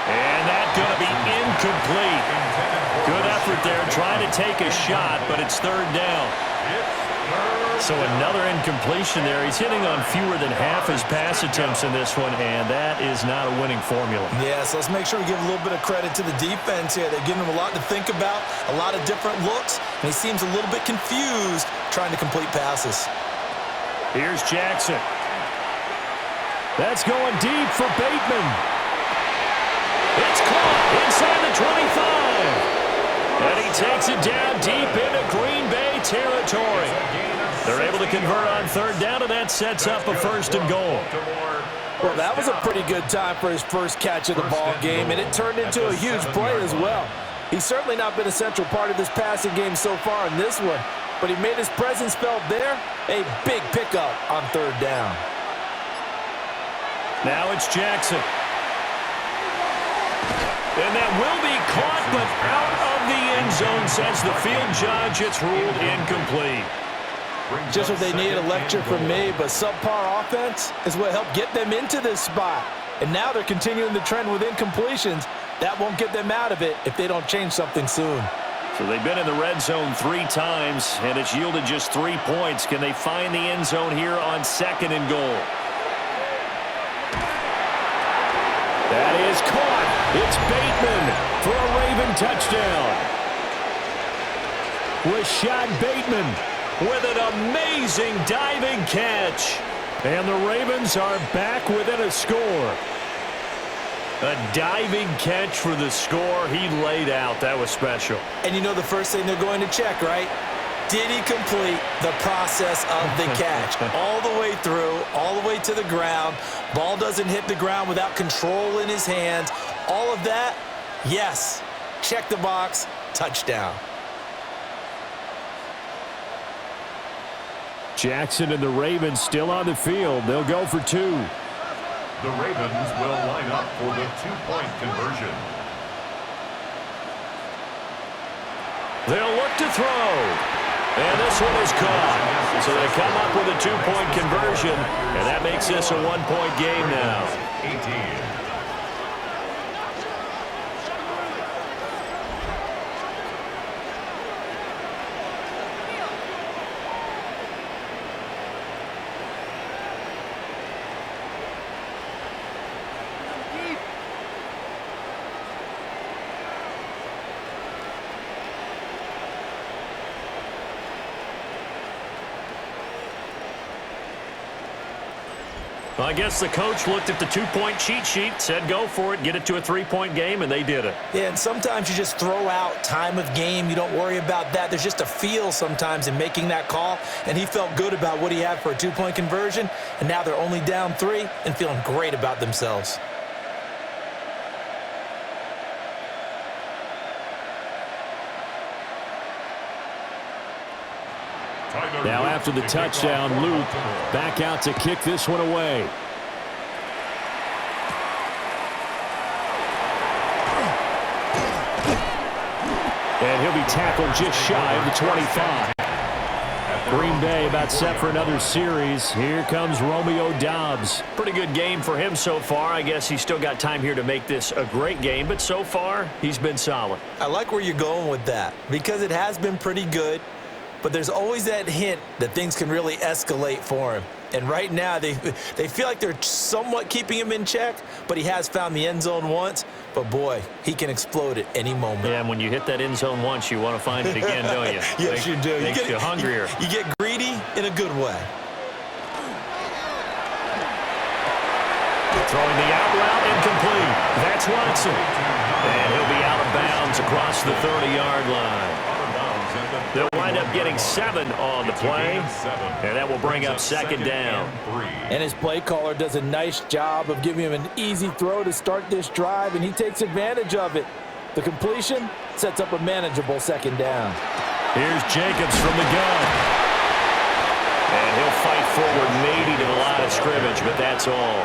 And that's going to be incomplete. Good effort there trying to take a shot, but it's third down. So another incompletion there. He's hitting on fewer than half his pass attempts in this one, and that is not a winning formula. Yeah, so let's make sure we give a little bit of credit to the defense here. They're giving him a lot to think about, a lot of different looks, and he seems a little bit confused trying to complete passes. Here's Jackson. That's going deep for Bateman. It's caught inside the 25. And he takes it down deep into Green Bay territory. They're able to convert on third down, and that sets up a 1st and goal. Well, that was a pretty good time for his first catch of the ball game, and it turned into a huge play as well. He's certainly not been a central part of this passing game so far in this one, but he made his presence felt there. A big pickup on third down. Now it's Jackson. And that will be caught, but out of the end zone, says the field judge. It's ruled incomplete. Just what they need, a lecture from me, but subpar offense is what helped get them into this spot. And now they're continuing the trend with incompletions. That won't get them out of it if they don't change something soon. So they've been in the red zone 3 times, and it's yielded just 3 points. Can they find the end zone here on 2nd and goal? That is caught. It's Bateman for a Raven touchdown. Rashad Bateman with an amazing diving catch. And the Ravens are back within a score. A diving catch for the score. He laid out. That was special. And you know the first thing they're going to check, right? Did he complete the process of the catch? All the way through, all the way to the ground. Ball doesn't hit the ground without control in his hands. All of that, yes. Check the box, touchdown. Jackson and the Ravens still on the field. They'll go for 2. The Ravens will line up for the 2-point conversion. They'll look to throw. And this one is caught. So they come up with a 2-point conversion, and that makes this a 1-point game now. 18. Well, I guess the coach looked at the 2-point cheat sheet, said go for it, get it to a 3-point game, and they did it. Yeah, and sometimes you just throw out time of game. You don't worry about that. There's just a feel sometimes in making that call, and he felt good about what he had for a 2-point conversion, and now they're only down 3 and feeling great about themselves. Now after the touchdown, Luke back out to kick this one away. And he'll be tackled just shy of the 25. Green Bay about set for another series. Here comes Romeo Doubs. Pretty good game for him so far. I guess he's still got time here to make this a great game, but so far he's been solid. I like where you're going with that because it has been pretty good. but there's always that hint that things can really escalate for him. And right now, they feel like they're somewhat keeping him in check, but he has found the end zone once. But, boy, he can explode at any moment. Yeah, and when you hit that end zone once, you want to find it again, don't you? Yes, you do. Makes you hungrier. You get greedy in a good way. Throwing the out route incomplete. That's Watson. And he'll be out of bounds across the 30-yard line. They'll wind up getting 7 on the play, and that will bring up second down. And his play caller does a nice job of giving him an easy throw to start this drive, and he takes advantage of it. The completion sets up a manageable second down. Here's Jacobs from the gun. And he'll fight forward maybe to the line of scrimmage, but that's all.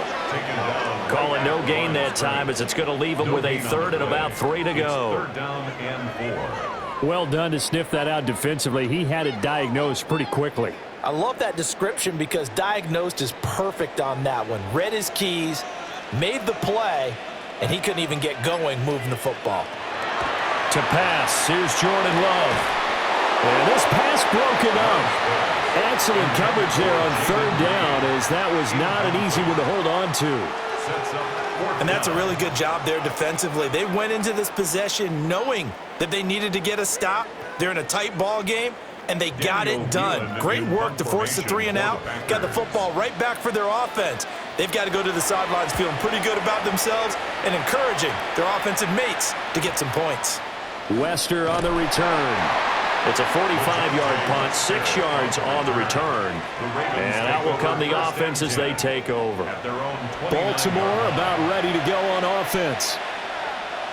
Calling no gain that time as it's going to leave him with a third and about 3 to go. 3rd down and 4. Well done to sniff that out defensively. He had it diagnosed pretty quickly. I love that description because diagnosed is perfect on that one. Read his keys, made the play, and he couldn't even get going moving the football. To pass, here's Jordan Love. And this pass broken up. Excellent coverage there on 3rd down, as that was not an easy one to hold on to. And that's a really good job there defensively. They went into this possession knowing that they needed to get a stop. They're in a tight ball game, and they got it done. Great work to force the 3 and out. Got the football right back for their offense. They've got to go to the sidelines feeling pretty good about themselves and encouraging their offensive mates to get some points. Wester on the return. It's a 45-yard punt, 6 yards on the return. And out will come the offense as they take over. Baltimore about ready to go on offense.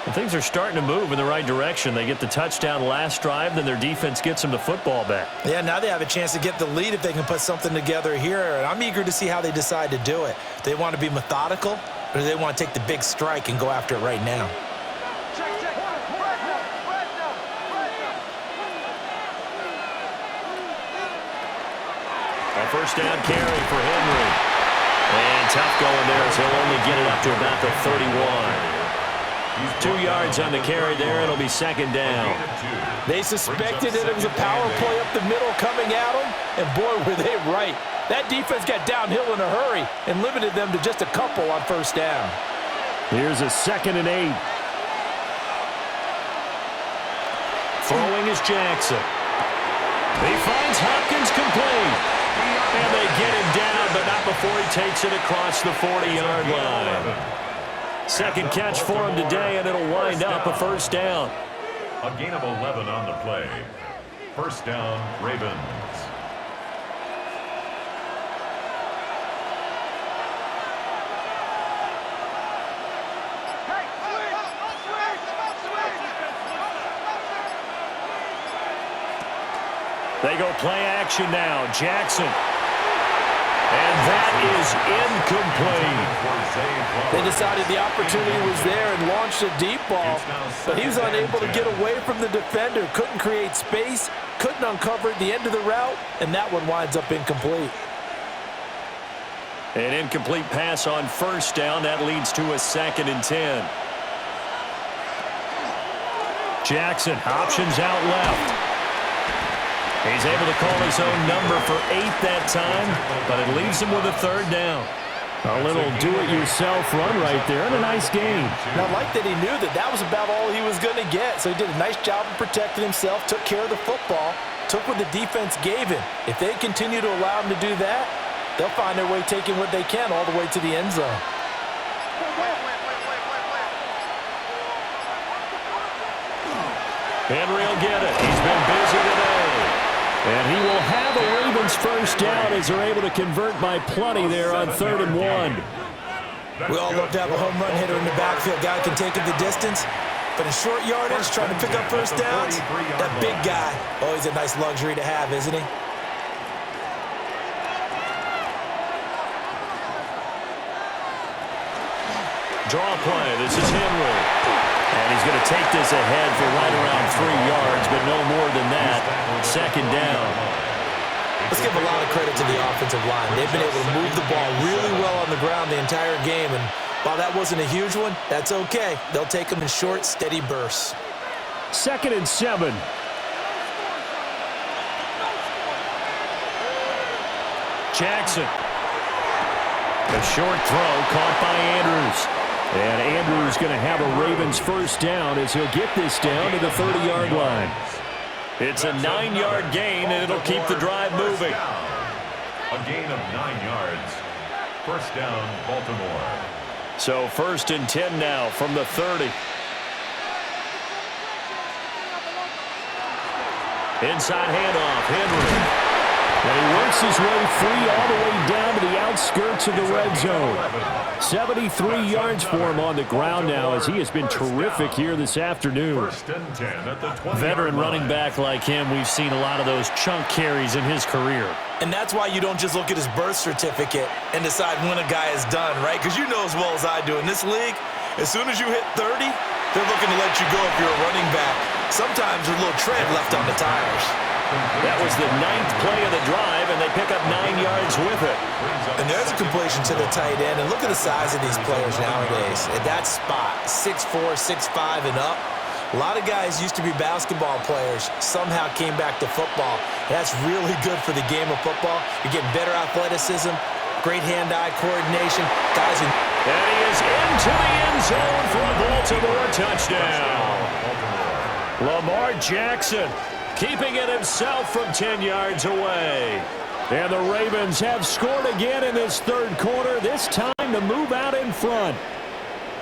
And things are starting to move in the right direction. They get the touchdown last drive, then their defense gets them the football back. Yeah, now they have a chance to get the lead if they can put something together here. And I'm eager to see how they decide to do it. Do they want to be methodical, or do they want to take the big strike and go after it right now? A first down carry for Henry. And tough going there as he'll only get it up to about the 31. 2 yards on the carry there. It'll be second down. They suspected that it was a power play up the middle coming at them, and boy, were they right. That defense got downhill in a hurry and limited them to just a couple on first down. Here's a 2nd and 8. Throwing is Jackson. He finds Hopkins complete. And they get him down, but not before he takes it across the 40-yard line. Second catch for him today, and it'll wind up a first down. A gain of 11 on the play. First down, Ravens. They go play action now. Jackson. And that is incomplete. They decided the opportunity was there and launched a deep ball, but he was unable to get away from the defender. Couldn't create space, couldn't uncover at the end of the route, and that one winds up incomplete. An incomplete pass on first down. That leads to a 2nd and 10. Jackson options out left. He's able to call his own number for 8 that time, but it leaves him with a third down. A little do-it-yourself run right there, and a nice gain. And I like that he knew that that was about all he was going to get, so he did a nice job of protecting himself, took care of the football, took what the defense gave him. If they continue to allow him to do that, they'll find their way taking what they can all the way to the end zone. Henry will get it. He's been busy today. And he will have a Ravens first down as they're able to convert by plenty there on 3rd and 1. We all love to have a home run hitter in the backfield. Guy can take it the distance. But in short yardage, trying to pick up first downs, that big guy, always a nice luxury to have, isn't he? Draw play. This is Henry. And he's going to take this ahead for right around 3 yards, but no more than that. Second down. Let's give a lot of credit to the offensive line. They've been able to move the ball really well on the ground the entire game, and while that wasn't a huge one, that's okay. They'll take them in short, steady bursts. 2nd and 7. Jackson. A short throw caught by Andrews. And Andrews going to have a Ravens first down as he'll get this down to the 30-yard line. It's a 9-yard gain, and it'll keep the drive moving. A gain of 9 yards. First down, Baltimore. So 1st and 10 now from the 30. Inside handoff, Henry. And he works his way free all the way down to the outskirts of the red zone. 73 yards for him on the ground now as he has been terrific here this afternoon. Veteran running back like him, we've seen a lot of those chunk carries in his career. And that's why you don't just look at his birth certificate and decide when a guy is done, right? Because you know as well as I do, in this league, as soon as you hit 30, they're looking to let you go if you're a running back. Sometimes there's a little tread left on the tires. That was the 9th play of the drive, and they pick up 9 yards with it. And there's a completion to the tight end. And look at the size of these players nowadays. At that spot, 6'4", 6'5", and up. A lot of guys used to be basketball players, somehow came back to football. And that's really good for the game of football. You're getting better athleticism, great hand-eye coordination. Guys who... And he is into the end zone for a Baltimore touchdown. Lamar Jackson keeping it himself from 10 yards away. And the Ravens have scored again in this third quarter, this time to move out in front.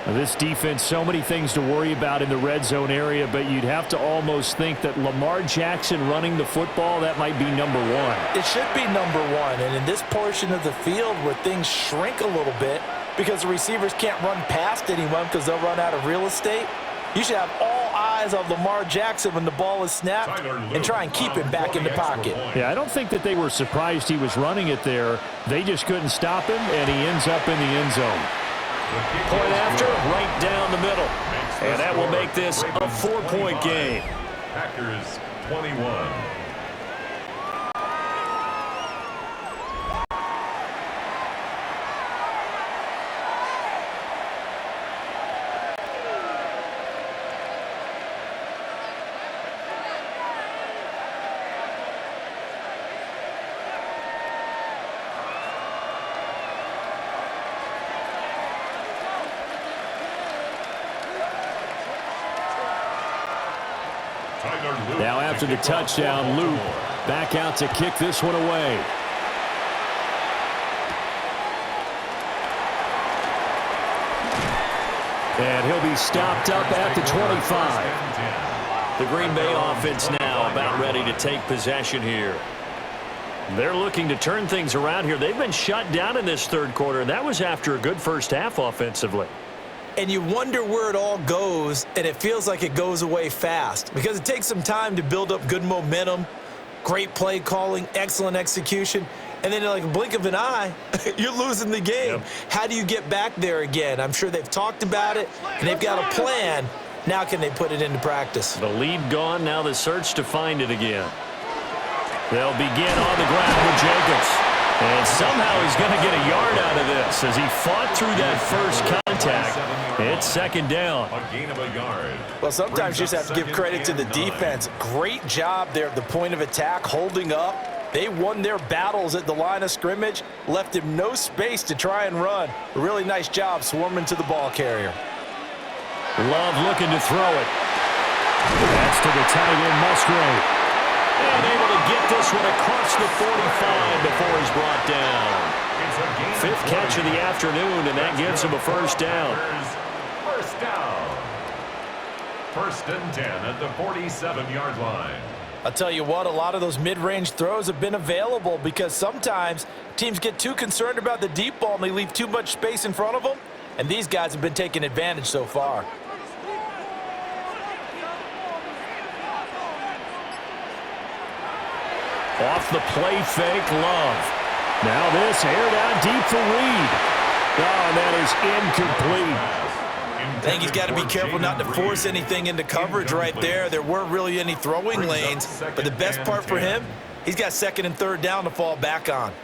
Now, this defense, so many things to worry about in the red zone area, but you'd have to almost think that Lamar Jackson running the football, that might be number one. It should be number one, and in this portion of the field where things shrink a little bit because the receivers can't run past anyone because they'll run out of real estate, you should have all eyes on Lamar Jackson when the ball is snapped and try and keep him back in the pocket. Yeah, I don't think that they were surprised he was running it there. They just couldn't stop him, and he ends up in the end zone. Point after, right down the middle. And that will make this a 4-point game. Packers 21. Now after the touchdown, Luke back out to kick this one away. And he'll be stopped up at the 25. The Green Bay offense now about ready to take possession here. They're looking to turn things around here. They've been shut down in this third quarter, and that was after a good first half offensively. And you wonder where it all goes, and it feels like it goes away fast because it takes some time to build up good momentum, great play calling, excellent execution, and then in like a blink of an eye, you're losing the game. Yep. How do you get back there again? I'm sure they've talked about it, and they've got a plan. Now can they put it into practice? The lead gone, now the search to find it again. They'll begin on the ground with Jacobs. And somehow he's going to get a yard out of this as he fought through that first contact. It's second down. A gain of a yard. Well, sometimes you just have to give credit to the defense. Great job there at the point of attack, holding up. They won their battles at the line of scrimmage, left him no space to try and run. A really nice job swarming to the ball carrier. Love looking to throw it. That's to the tight end, Musgrave. And able to get this one across the 45 before he's brought down. Fifth catch of the afternoon, and that gives him a first down. First down. 1st and 10 at the 47-yard line. I'll tell you what, a lot of those mid-range throws have been available because sometimes teams get too concerned about the deep ball and they leave too much space in front of them, and these guys have been taking advantage so far. Off the play fake, Love. Now this aired out deep for Reed. Oh, and that is incomplete. I think he's got to be careful not to force anything into coverage right there. There weren't really any throwing lanes, but the best part for him, he's got 2nd and 3rd down to fall back on.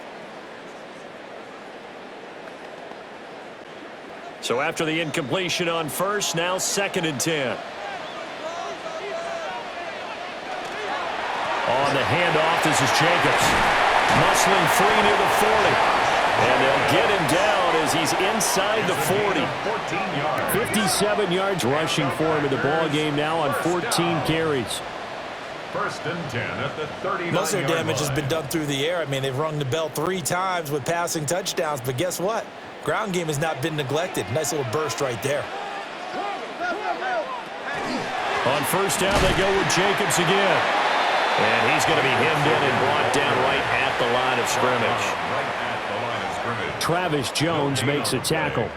So after the incompletion on first, now 2nd and 10. On the handoff, this is Jacobs. Muscling free near the 40. And they'll get him down as he's inside the 40. 57 yards rushing for him in the ball game now on 14 carries. First and 10 at the 39-yard Most of their damage has line. been done through the air. I mean, they've rung the bell 3 times with passing touchdowns, but guess what? Ground game has not been neglected. Nice little burst right there. On first down, they go with Jacobs again. And he's going to be hemmed in and brought down right at the line of scrimmage. Travis Jones makes a tackle.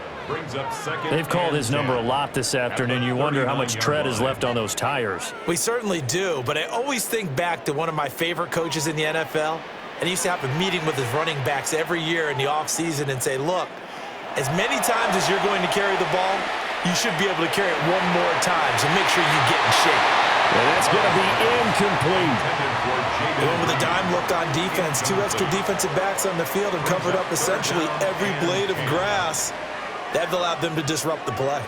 They've called his number a lot this afternoon. You wonder how much tread is left on those tires. We certainly do, but I always think back to one of my favorite coaches in the NFL, and he used to have a meeting with his running backs every year in the offseason and say, look, as many times as you're going to carry the ball, you should be able to carry it one more time, so make sure you get in shape. And that's going to be incomplete. They went with a dime look on defense. 2 extra defensive backs on the field and covered up essentially every blade of grass. That allowed them to disrupt the play.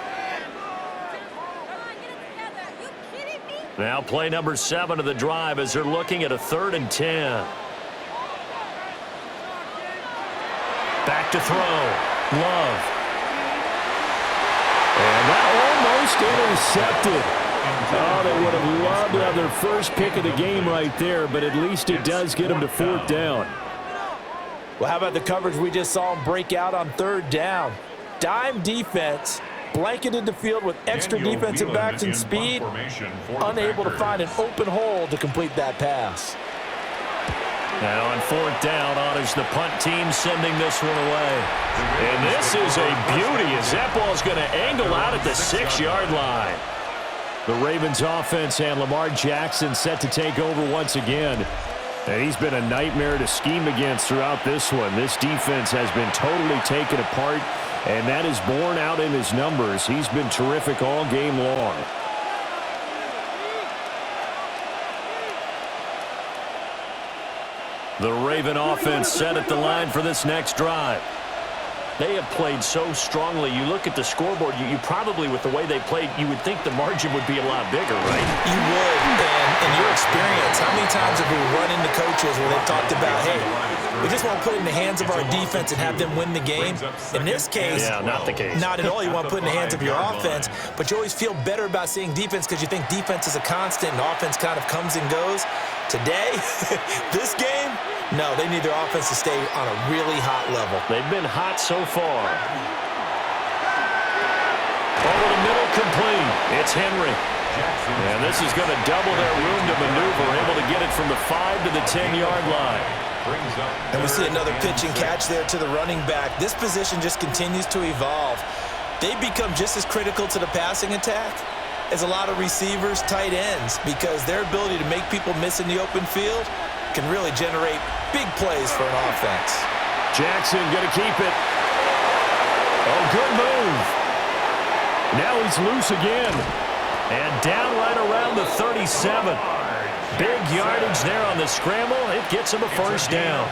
Now play number 7 of the drive as they're looking at a 3rd and 10. Back to throw. Love. And that almost intercepted. Oh, they would have loved to have their first pick of the game right there, but at least it does get them to 4th down. Well, how about the coverage we just saw them break out on 3rd down? Dime defense, blanketed the field with extra defensive backs and speed, unable to find an open hole to complete that pass. Now on 4th down, honors the punt team sending this one away. And this is a beauty as that ball's going to angle out at the 6-yard line. The Ravens offense and Lamar Jackson set to take over once again. And he's been a nightmare to scheme against throughout this one. This defense has been totally taken apart, and that is borne out in his numbers. He's been terrific all game long. The Raven offense set at the line for this next drive. They have played so strongly. You look at the scoreboard, you probably, with the way they played, you would think the margin would be a lot bigger, right? You would, and in your experience, how many times have we run into coaches where they've talked about, hey, we just want to put it in the hands of our defense and have them win the game? In this case, yeah, not the case. Not at all. You want to put it in the hands of your offense, but you always feel better about seeing defense because you think defense is a constant and offense kind of comes and goes. Today, this game, no, they need their offense to stay on a really hot level. They've been hot so far. Over the middle, complete. It's Henry. And this is going to double their room to maneuver, able to get it from the 5 to the 10-yard line. And we see another pitch and catch there to the running back. This position just continues to evolve. They become just as critical to the passing attack as a lot of receivers, tight ends, because their ability to make people miss in the open field can really generate big plays for an offense. Jackson going to keep it. Oh, good move. Now he's loose again. And down right around the 37. Big yardage there on the scramble. It gets him a 1st down.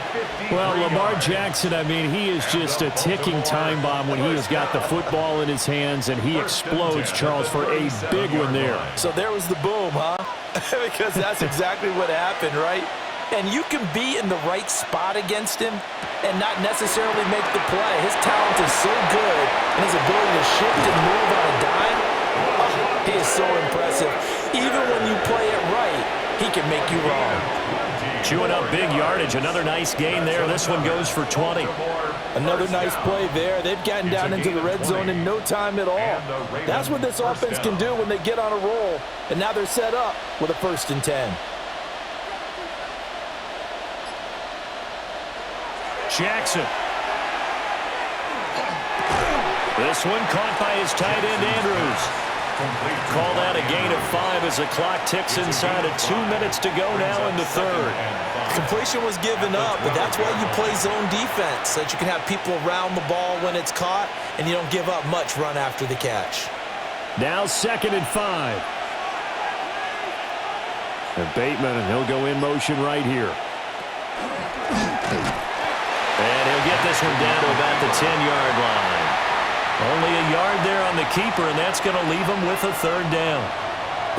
Well, Lamar Jackson, I mean, he is just a ticking time bomb when he has got the football in his hands, and he explodes, Charles, for a big one there. So there was the boom, huh? Because that's exactly what happened, right? And you can be in the right spot against him and not necessarily make the play. His talent is so good, and his ability to shift and move on a dime, he is so impressive. Even when you play it right, he can make you wrong. Chewing up big yardage. Another nice gain there. This one goes for 20. Another nice play there. They've gotten down into the red zone in no time at all. That's what this offense can do when they get on a roll. And now they're set up with a 1st and 10. Jackson. This one caught by his tight end, Andrews. Call that a gain of 5 as the clock ticks inside of 2 minutes to go now in the 3rd. Completion was given up, but that's why you play zone defense, so that you can have people around the ball when it's caught, and you don't give up much run after the catch. Now 2nd and 5. And Bateman, and he'll go in motion right here. And he'll get this one down to about the 10-yard line. Only a yard there on the keeper, and that's going to leave him with a 3rd down.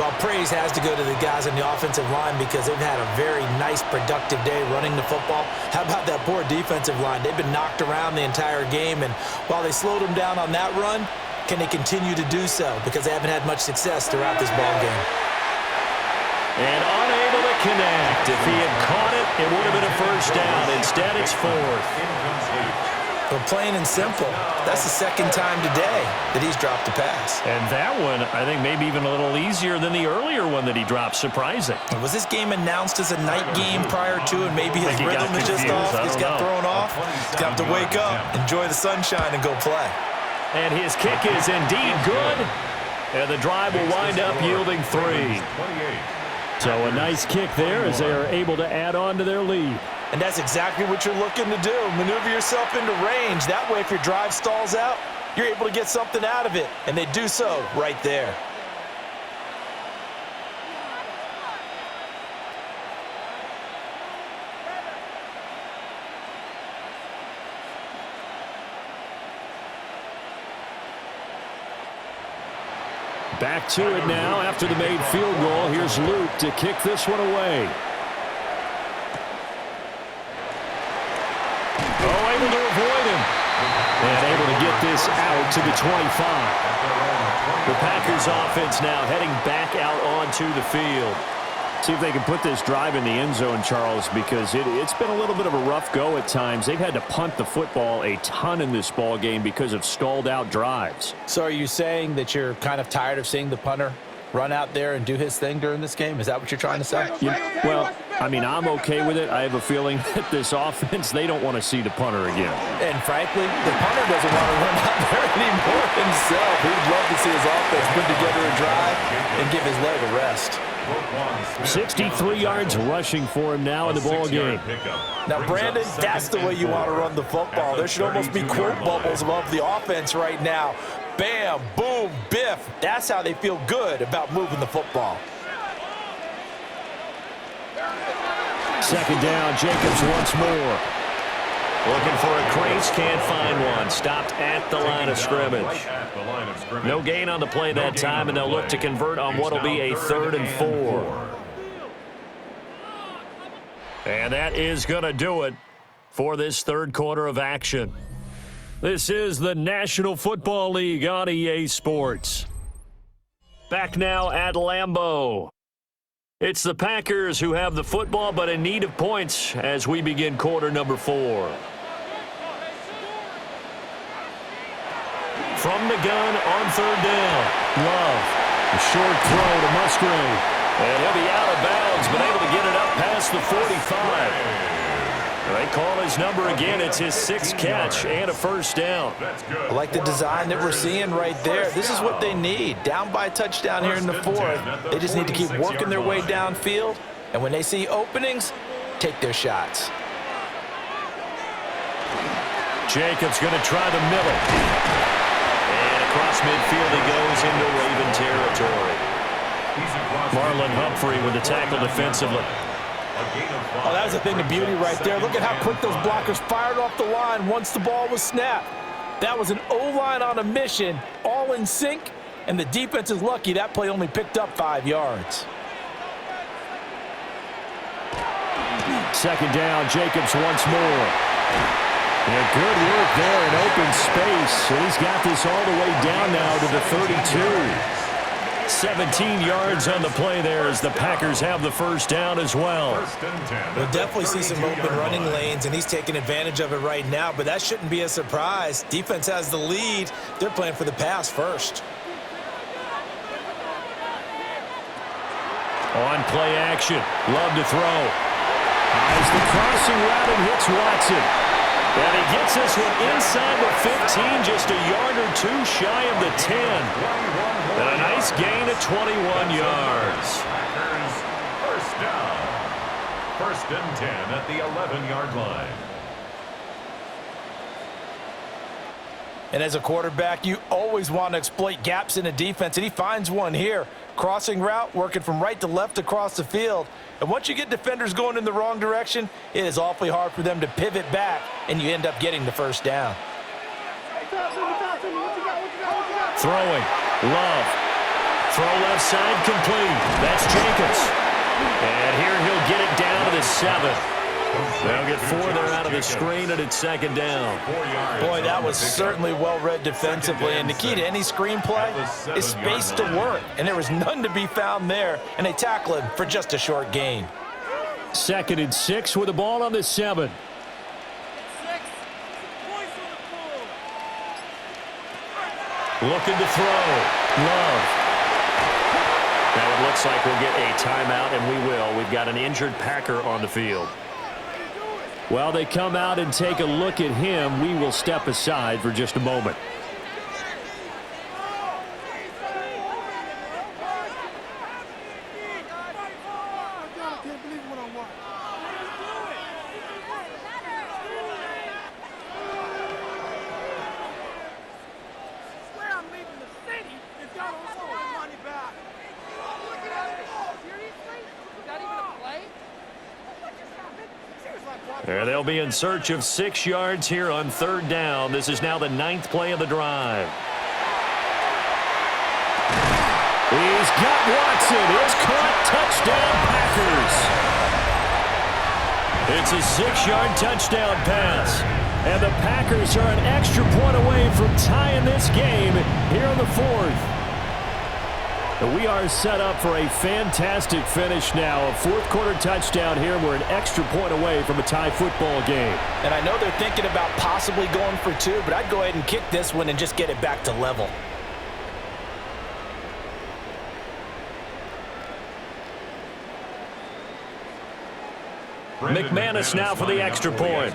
Well, praise has to go to the guys on the offensive line because they've had a very nice, productive day running the football. How about that poor defensive line? They've been knocked around the entire game, and while they slowed them down on that run, can they continue to do so? Because they haven't had much success throughout this ball game. And unable to connect. If he had caught it, it would have been a first down. Instead, it's fourth. Well, plain and simple, that's the second time today that he's dropped a pass. And that one, I think, maybe even a little easier than the earlier one that he dropped. Surprising. Was this game announced as a night game prior to, and maybe his rhythm is just off? He's got thrown off. He's got to wake up, enjoy the sunshine, and go play. And his kick is indeed good. And the drive will wind up yielding 3. So a nice kick there as they are able to add on to their lead. And that's exactly what you're looking to do. Maneuver yourself into range. That way, if your drive stalls out, you're able to get something out of it. And they do so right there. Back to it now after the made field goal. Here's Luke to kick this one away. Oh, able to avoid him. And able to get this out to the 25. The Packers offense now heading back out onto the field. See if they can put this drive in the end zone, Charles, because it's been a little bit of a rough go at times. They've had to punt the football a ton in this ball game because of stalled out drives. So are you saying that you're kind of tired of seeing the punter run out there and do his thing during this game? Is that what you're trying to say? Well, I mean, I'm okay with it. I have a feeling that this offense, they don't want to see the punter again. And frankly, the punter doesn't want to run out there anymore himself. He'd love to see his offense put together a drive and give his leg a rest. 63 yards rushing for him now in the ball game. Now, Brandon, that's the way you want to run the football. There should almost be quote bubbles above the offense right now. Bam, boom, biff. That's how they feel good about moving the football. Second down, Jacobs once more. Looking for a crease, can't find one. Stopped at the line of scrimmage. No gain on the play that time, and they'll look to convert on what will be a 3rd and 4. And that is going to do it for this third quarter of action. This is the National Football League on EA Sports. Back now at Lambeau. It's the Packers who have the football, but in need of points as we begin quarter number 4. From the gun on 3rd down. Love. A short throw to Musgrave. And he'll be out of bounds, but able to get it up past the 45. They call his number again. It's his 6th catch and a first down. I like the design that we're seeing right there. This is what they need. Down by a touchdown here in the 4th. They just need to keep working their way downfield. And when they see openings, take their shots. Jacobs going to try the middle. And across midfield he goes into Raven territory. Marlon Humphrey with the tackle defensively. Oh, that was a thing of beauty right there. Look at how quick those blockers fired off the line once the ball was snapped. That was an O-line on a mission, all in sync, and the defense is lucky that play only picked up 5 yards. Second down, Jacobs once more. Yeah, good work there in open space. And he's got this all the way down now to the 32. 17 yards on the play there as the Packers have the first down as well. We'll definitely see some open running lanes, and he's taking advantage of it right now, but that shouldn't be a surprise. Defense has the lead. They're playing for the pass first. On play action. Love to throw. As the crossing route and hits Watson. And he gets this one inside the 15, just a yard or 2 shy of the 10. And a nice gain of 21 yards. Packers first down. 1st and 10 at the 11-yard line. And as a quarterback, you always want to exploit gaps in a defense, and he finds one here. Crossing route, working from right to left across the field. And once you get defenders going in the wrong direction, it is awfully hard for them to pivot back, and you end up getting the first down. Throwing. Love. Throw left side complete. That's Jacobs. And here he'll get it down to the 7. They'll get 4 there out of the screen, and it's second down. Boy, that was certainly well-read defensively. And the key to any screenplay is space to work. And there was none to be found there. And they tackle him for just a short gain. 2nd and 6 with the ball on the 7. Looking to throw. Love. Now it looks like we'll get a timeout, and we will. We've got an injured Packer on the field. Well, they come out and take a look at him. We will step aside for just a moment. They'll be in search of 6 yards here on 3rd down. This is now the 9th play of the drive. He's got Watson. It's caught. Touchdown, Packers. It's a 6-yard touchdown pass. And the Packers are an extra point away from tying this game here in the 4th. We are set up for a fantastic finish now. A 4th-quarter touchdown here. We're an extra point away from a tie football game. And I know they're thinking about possibly going for 2, but I'd go ahead and kick this one and just get it back to level. McManus now for the extra point.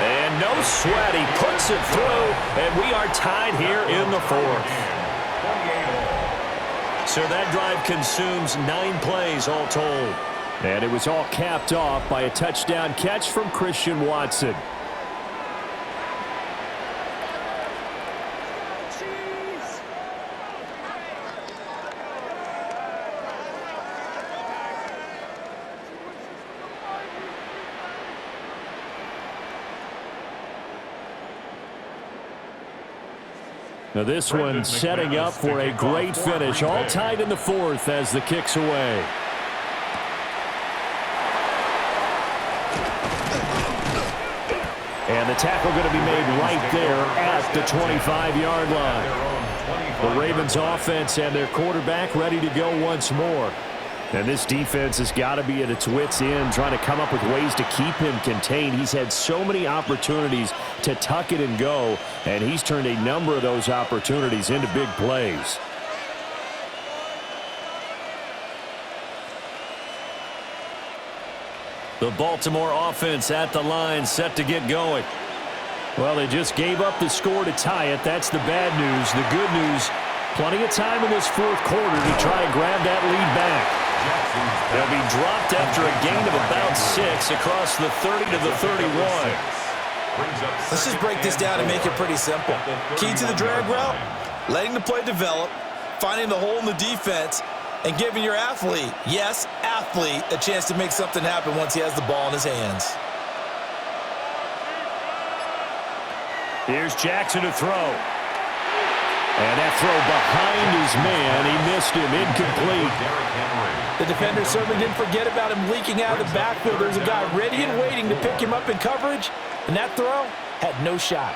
And no sweat, he puts it through, and we are tied here in the 4th. So that drive consumes 9 plays all told. And it was all capped off by a touchdown catch from Christian Watson. Now this one setting up for a great finish. All tied in the 4th as the kick's away. And the tackle going to be made right there at the 25-yard line. The Ravens offense and their quarterback ready to go once more. And this defense has got to be at its wits' end, trying to come up with ways to keep him contained. He's had so many opportunities to tuck it and go, and he's turned a number of those opportunities into big plays. The Baltimore offense at the line, set to get going. Well, they just gave up the score to tie it. That's the bad news. The good news, plenty of time in this 4th quarter to try and grab that lead back. They'll be dropped after a gain of about 6 across the 30 to the 31. Let's just break this down and make it pretty simple. Key to the drag route, letting the play develop, finding the hole in the defense, and giving your athlete, yes, athlete, a chance to make something happen once he has the ball in his hands. Here's Jackson to throw. And that throw behind his man, he missed him, incomplete. The defender certainly didn't forget about him leaking out of the backfield. There's a guy ready and waiting to pick him up in coverage, and that throw had no shot.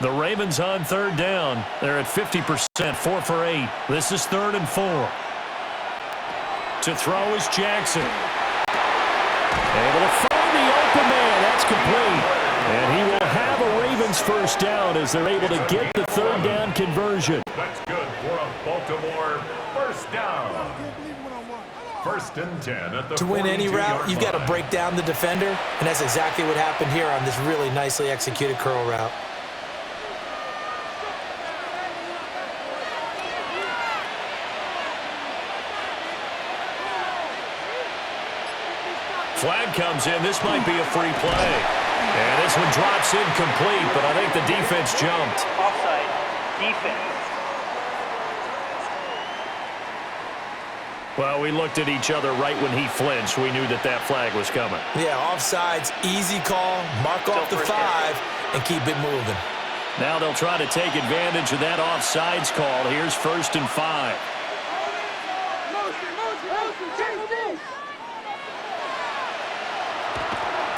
The Ravens on 3rd down. They're at 50%, 4 for 8. This is 3rd and 4. To throw is Jackson. Able to find the open man. That's complete. And he will have a Ravens first down as they're able to get the 3rd down conversion. That's good for a Baltimore first down. 1st and 10 at the To win any route, you've got to break down the defender, and that's exactly what happened here on this really nicely executed curl route. Flag comes in. This might be a free play. And this one drops incomplete, but I think the defense jumped. Offside. Defense. Well, we looked at each other right when he flinched. We knew that that flag was coming. Yeah, offsides, easy call, mark off the 5, and keep it moving. Now they'll try to take advantage of that offsides call. Here's 1st and 5.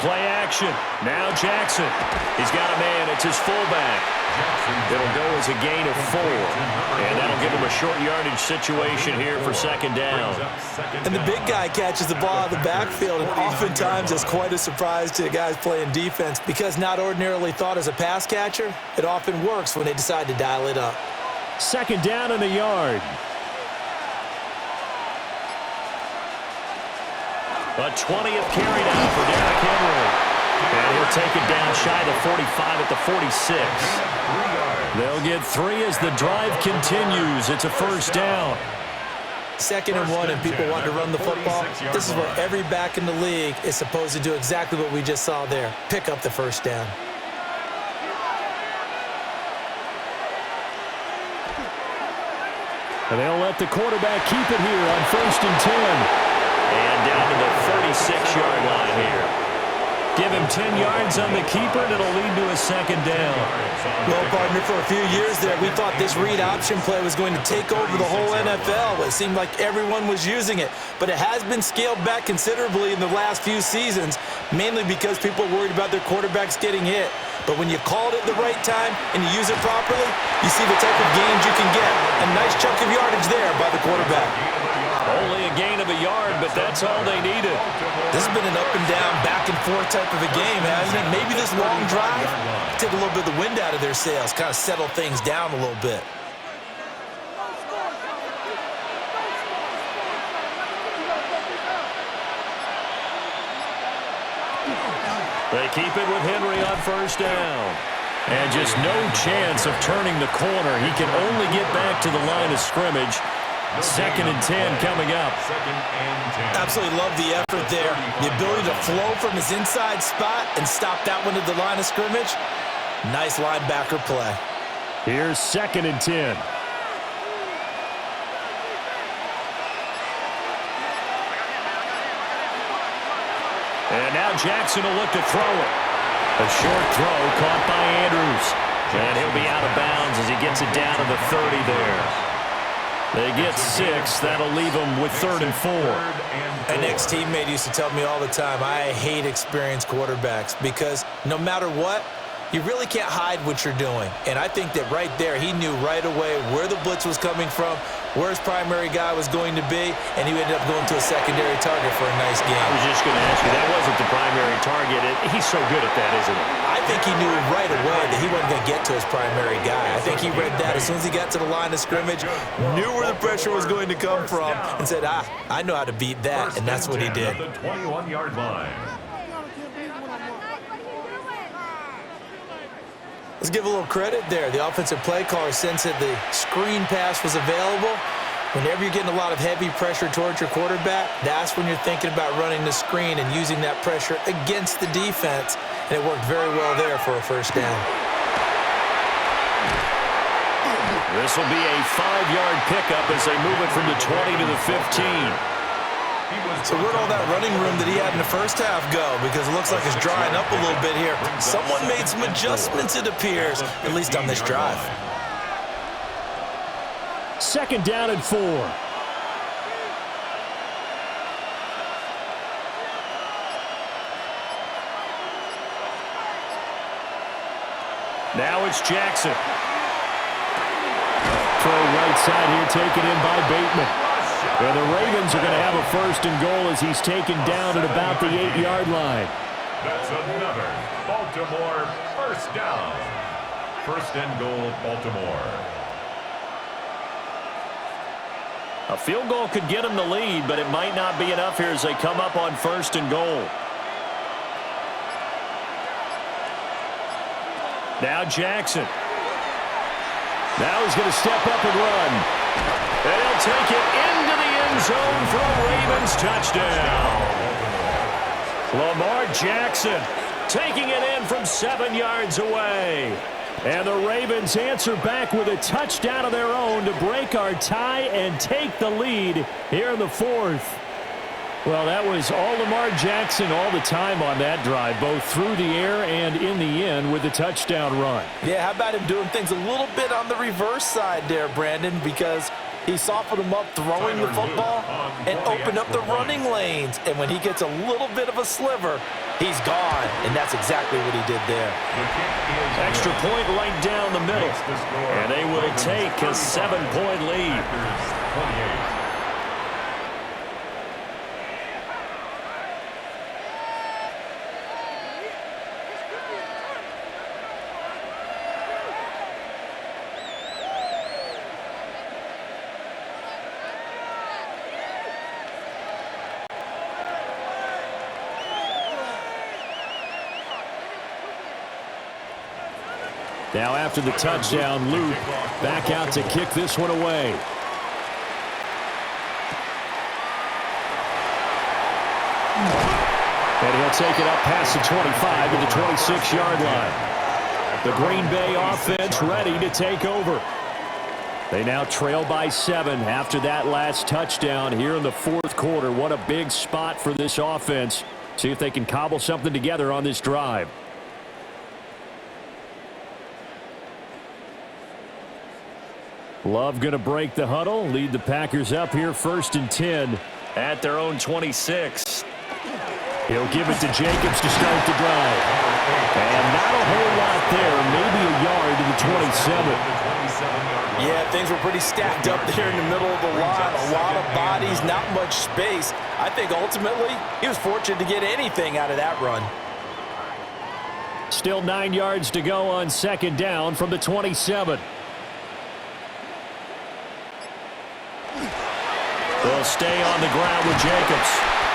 Play action. Now Jackson. He's got a man. It's his fullback. It'll go as a gain of 4. And that'll give him a short yardage situation here for 2nd down. And the big guy catches the ball out of the backfield, and oftentimes it's quite a surprise to the guys playing defense because not ordinarily thought as a pass catcher, it often works when they decide to dial it up. 2nd down and a yard. A 20th carry down for Derrick Henry. And he'll take it down shy of the 45 at the 46. They'll get 3 as the drive continues. It's a 1st down. 2nd and 1 and people want to run the football. This is where every back in the league is supposed to do exactly what we just saw there. Pick up the 1st down. And they'll let the quarterback keep it here on 1st and 10. And down to the 36-yard line here. Give him 10 yards on the keeper, and it'll lead to a 2nd down. Well, partner, for a few years there, we thought this read option play was going to take over the whole NFL. It seemed like everyone was using it. But it has been scaled back considerably in the last few seasons, mainly because people are worried about their quarterbacks getting hit. But when you call it at the right time and you use it properly, you see the type of gains you can get. A nice chunk of yardage there by the quarterback. Only a gain of a yard, but that's all they needed. This has been an up-and-down, back-and-forth type of a game, hasn't it? Maybe this long drive take a little bit of the wind out of their sails, kind of settle things down a little bit. They keep it with Henry on 1st down. And just no chance of turning the corner. He can only get back to the line of scrimmage. 2nd and 10 coming up. Absolutely love the effort there. The ability to flow from his inside spot and stop that one at the line of scrimmage. Nice linebacker play. Here's 2nd and 10. And now Jackson will look to throw it. A short throw caught by Andrews. And he'll be out of bounds as he gets it down to the 30 there. They get 6. That'll leave them with 3rd and 4. An ex-teammate used to tell me all the time, I hate experienced quarterbacks because no matter what, you really can't hide what you're doing. And I think that right there, he knew right away where the blitz was coming from, where his primary guy was going to be, and he ended up going to a secondary target for a nice game. I was just going to ask you, that wasn't the primary target. He's so good at that, isn't he? I think he knew right away that he wasn't going to get to his primary guy. I think he read that as soon as he got to the line of scrimmage, knew where the pressure was going to come from, and said, I know how to beat that, and that's what he did. The 21-yard line. Let's give a little credit there. The offensive play caller sensed that the screen pass was available. Whenever you're getting a lot of heavy pressure towards your quarterback, that's when you're thinking about running the screen and using that pressure against the defense. And it worked very well there for a 1st down. This will be a 5-yard pickup as they move it from the 20 to the 15. So where'd all that running room that he had in the first half go? Because it looks like it's drying up a little bit here. Someone made some adjustments, it appears, at least on this drive. 2nd down and 4. Now it's Jackson. Throw right side here, taken in by Bateman. Well, the Ravens are going to have a 1st and goal as he's taken down at about the 8-yard line. That's another Baltimore 1st down. 1st and goal, Baltimore. A field goal could get him the lead, but it might not be enough here as they come up on 1st and goal. Now Jackson. Now he's going to step up and run. And he'll take it into the end zone for a Ravens touchdown. Lamar Jackson taking it in from 7 yards away. And the Ravens answer back with a touchdown of their own to break our tie and take the lead here in the fourth. Well, that was all Lamar Jackson all the time on that drive, both through the air and in the end with the touchdown run. Yeah, how about him doing things a little bit on the reverse side there, Brandon, because he softened him up throwing the football and opened up the running lanes. And when he gets a little bit of a sliver, he's gone. And that's exactly what he did there. Extra point right down the middle. And they will take a 7-point lead. Now after the touchdown, Luke back out to kick this one away. And he'll take it up past the 25 to the 26-yard line. The Green Bay offense ready to take over. They now trail by 7 after that last touchdown here in the fourth quarter. What a big spot for this offense. See if they can cobble something together on this drive. Love going to break the huddle, lead the Packers up here 1st and 10 at their own 26. He'll give it to Jacobs to start the drive. And not a whole lot there, maybe a yard to the 27. Yeah, things were pretty stacked up there in the middle of the line. A lot of bodies, not much space. I think ultimately he was fortunate to get anything out of that run. Still 9 yards to go on 2nd down from the 27. They'll stay on the ground with Jacobs.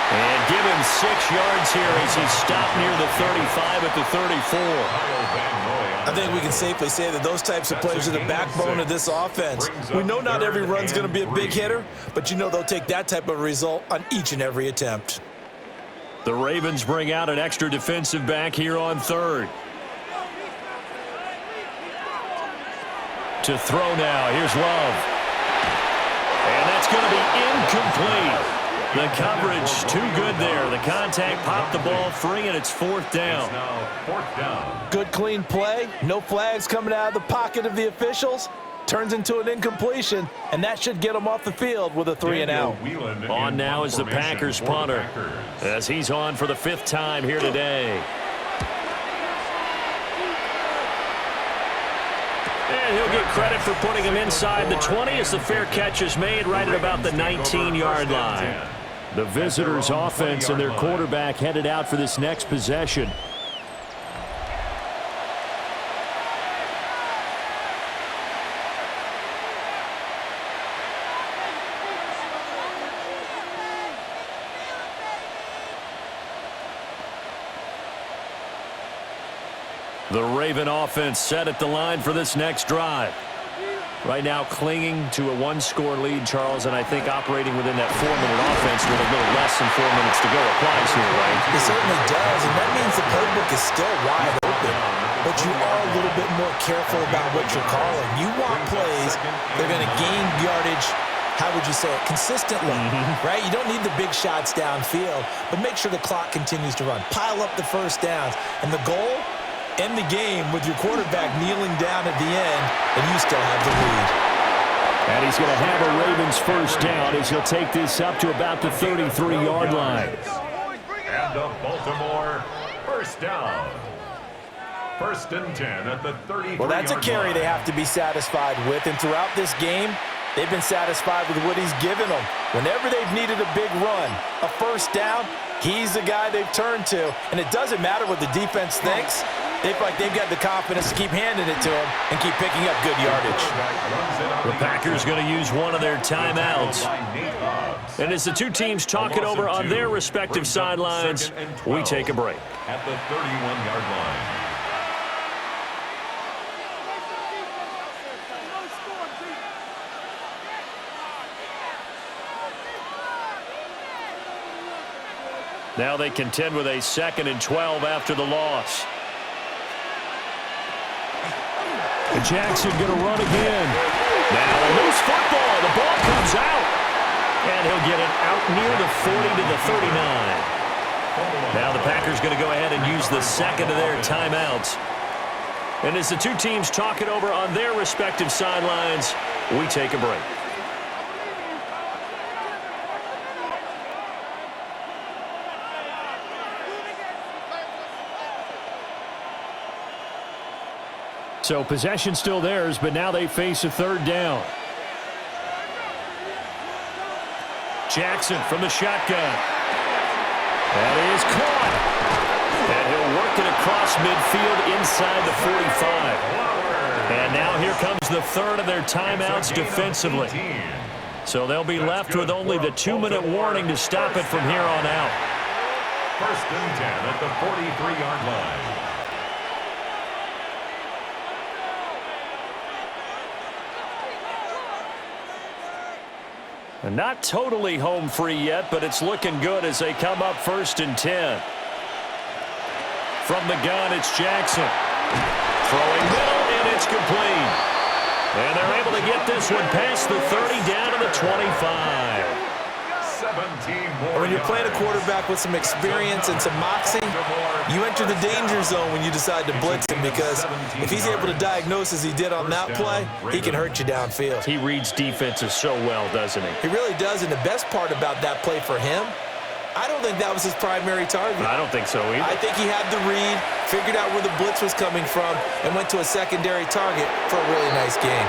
And give him 6 yards here as he stopped near the 35 at the 34. I think we can safely say that those types of plays are the backbone of this offense. We know not every run's going to be a big hitter, but you know they'll take that type of result on each and every attempt. The Ravens bring out an extra defensive back here on 3rd. To throw now. Here's Love. And that's going to be incomplete. The coverage too good there. The contact popped the ball free, and it's 4th down. Good clean play. No flags coming out of the pocket of the officials. Turns into an incompletion, and that should get them off the field with a 3-and-out. On now is the Packers punter as he's on for the 5th time here today. And he'll get credit for putting him inside the 20 as the fair catch is made right at about the 19-yard line. The visitors' offense and their quarterback headed out for this next possession. The Raven offense set at the line for this next drive. Right now clinging to a 1-score lead, Charles, and I think operating within that 4-minute offense with a little less than 4 minutes to go applies here, right? It certainly does, and that means the playbook is still wide open. But you are a little bit more careful about what you're calling. You want plays that are going to gain yardage, how would you say it, consistently, right? You don't need the big shots downfield, but make sure the clock continues to run. Pile up the first downs, and the goal, end the game with your quarterback kneeling down at the end, and you still have the lead. And he's going to have a Ravens first down as he'll take this up to about the 33-yard line. And the Baltimore first down. 1st and 10 at the 33-yard line. Well, that's a carry they have to be satisfied with, and throughout this game, they've been satisfied with what he's given them. Whenever they've needed a big run, a first down, he's the guy they've turned to. And it doesn't matter what the defense thinks. They feel like they've got the confidence to keep handing it to him and keep picking up good yardage. The Packers going to use one of their timeouts. And as the two teams talk it over on their respective sidelines, we take a break. At the 31-yard line. Now they contend with a 2nd and 12 after the loss. And Jackson going to run again. Now a loose football. The ball comes out. And he'll get it out near the 40 to the 39. Now the Packers going to go ahead and use the second of their timeouts. And as the two teams talk it over on their respective sidelines, we take a break. So possession still theirs, but now they face a third down. Jackson from the shotgun. That is caught. And he'll work it across midfield inside the 45. And now here comes the third of their timeouts defensively. So they'll be left with only the 2-minute warning to stop it from here on out. First and 10 at the 43-yard line. Not totally home free yet, but it's looking good as they come up first and 10. From the gun, it's Jackson. Throwing middle, and it's complete. And they're able to get this one past the 30 down to the 25. When you're playing a quarterback with some experience and some moxie, you enter the danger zone when you decide to blitz him, because if he's able to diagnose as he did on that play, he can hurt you downfield. He reads defenses so well, doesn't he? He really does, and the best part about that play for him, I don't think that was his primary target. I don't think so either. I think he had the read, figured out where the blitz was coming from, and went to a secondary target for a really nice game.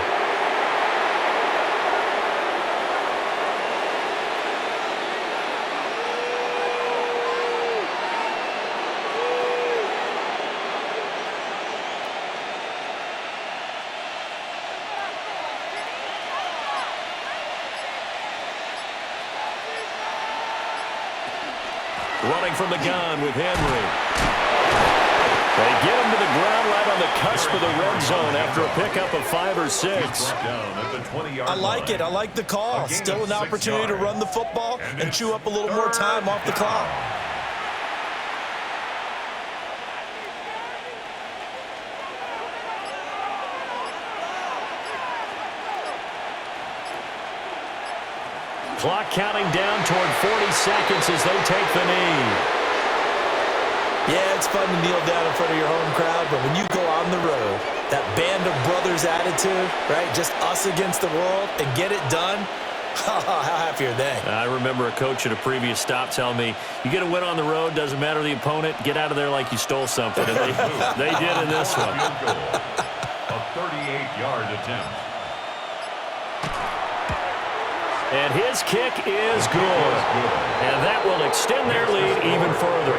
Running from the gun with Henry. They get him to the ground right on the cusp of the red zone after a pickup of 5 or 6. I like it. I like the call. Still an opportunity to run the football and chew up a little more time off the clock. Clock counting down toward 40 seconds as they take the knee. Yeah, it's fun to kneel down in front of your home crowd, but when you go on the road, that band of brothers attitude, right, just us against the world, and get it done, how happy are they? I remember a coach at a previous stop telling me, you get a win on the road, doesn't matter the opponent, get out of there like you stole something. And they did in this one. A 38-yard attempt. And his kick is good. And that will extend their lead even further.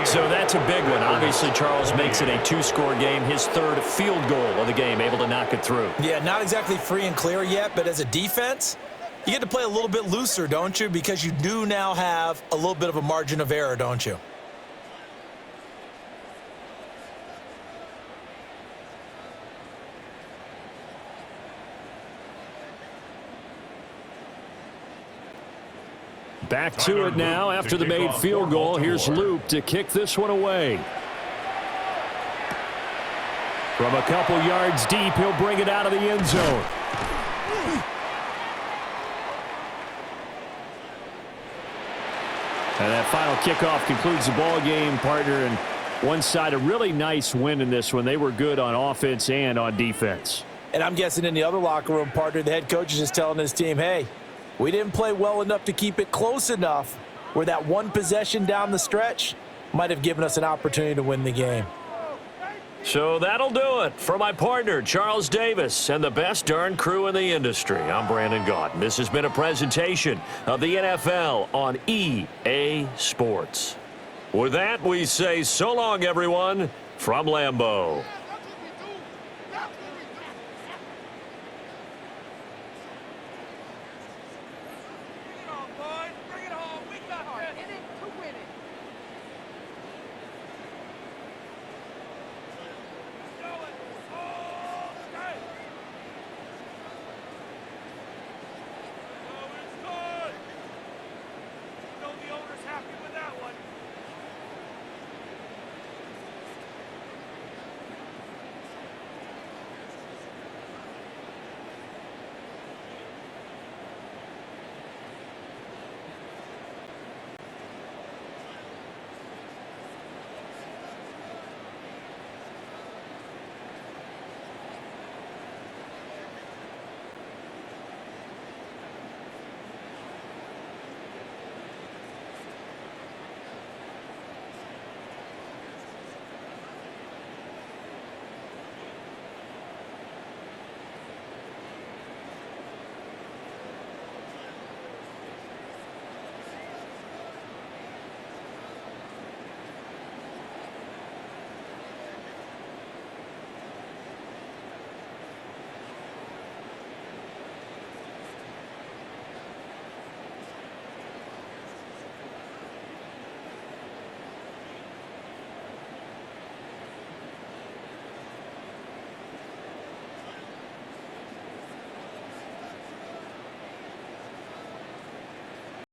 So that's a big one. Obviously, Charles makes it a 2-score game. His third field goal of the game, able to knock it through. Yeah, not exactly free and clear yet, but as a defense, you get to play a little bit looser, don't you? Because you do now have a little bit of a margin of error, don't you? Back to it now after the made field goal. Here's Loop to kick this one away. From a couple yards deep, he'll bring it out of the end zone. And that final kickoff concludes the ball game, partner. And one side, a really nice win in this one. They were good on offense and on defense. And I'm guessing in the other locker room, partner, the head coach is just telling his team, hey, we didn't play well enough to keep it close enough where that one possession down the stretch might have given us an opportunity to win the game. So that'll do it for my partner, Charles Davis, and the best darn crew in the industry. I'm Brandon Gaunt. This has been a presentation of the NFL on EA Sports. With that, we say so long, everyone, from Lambeau.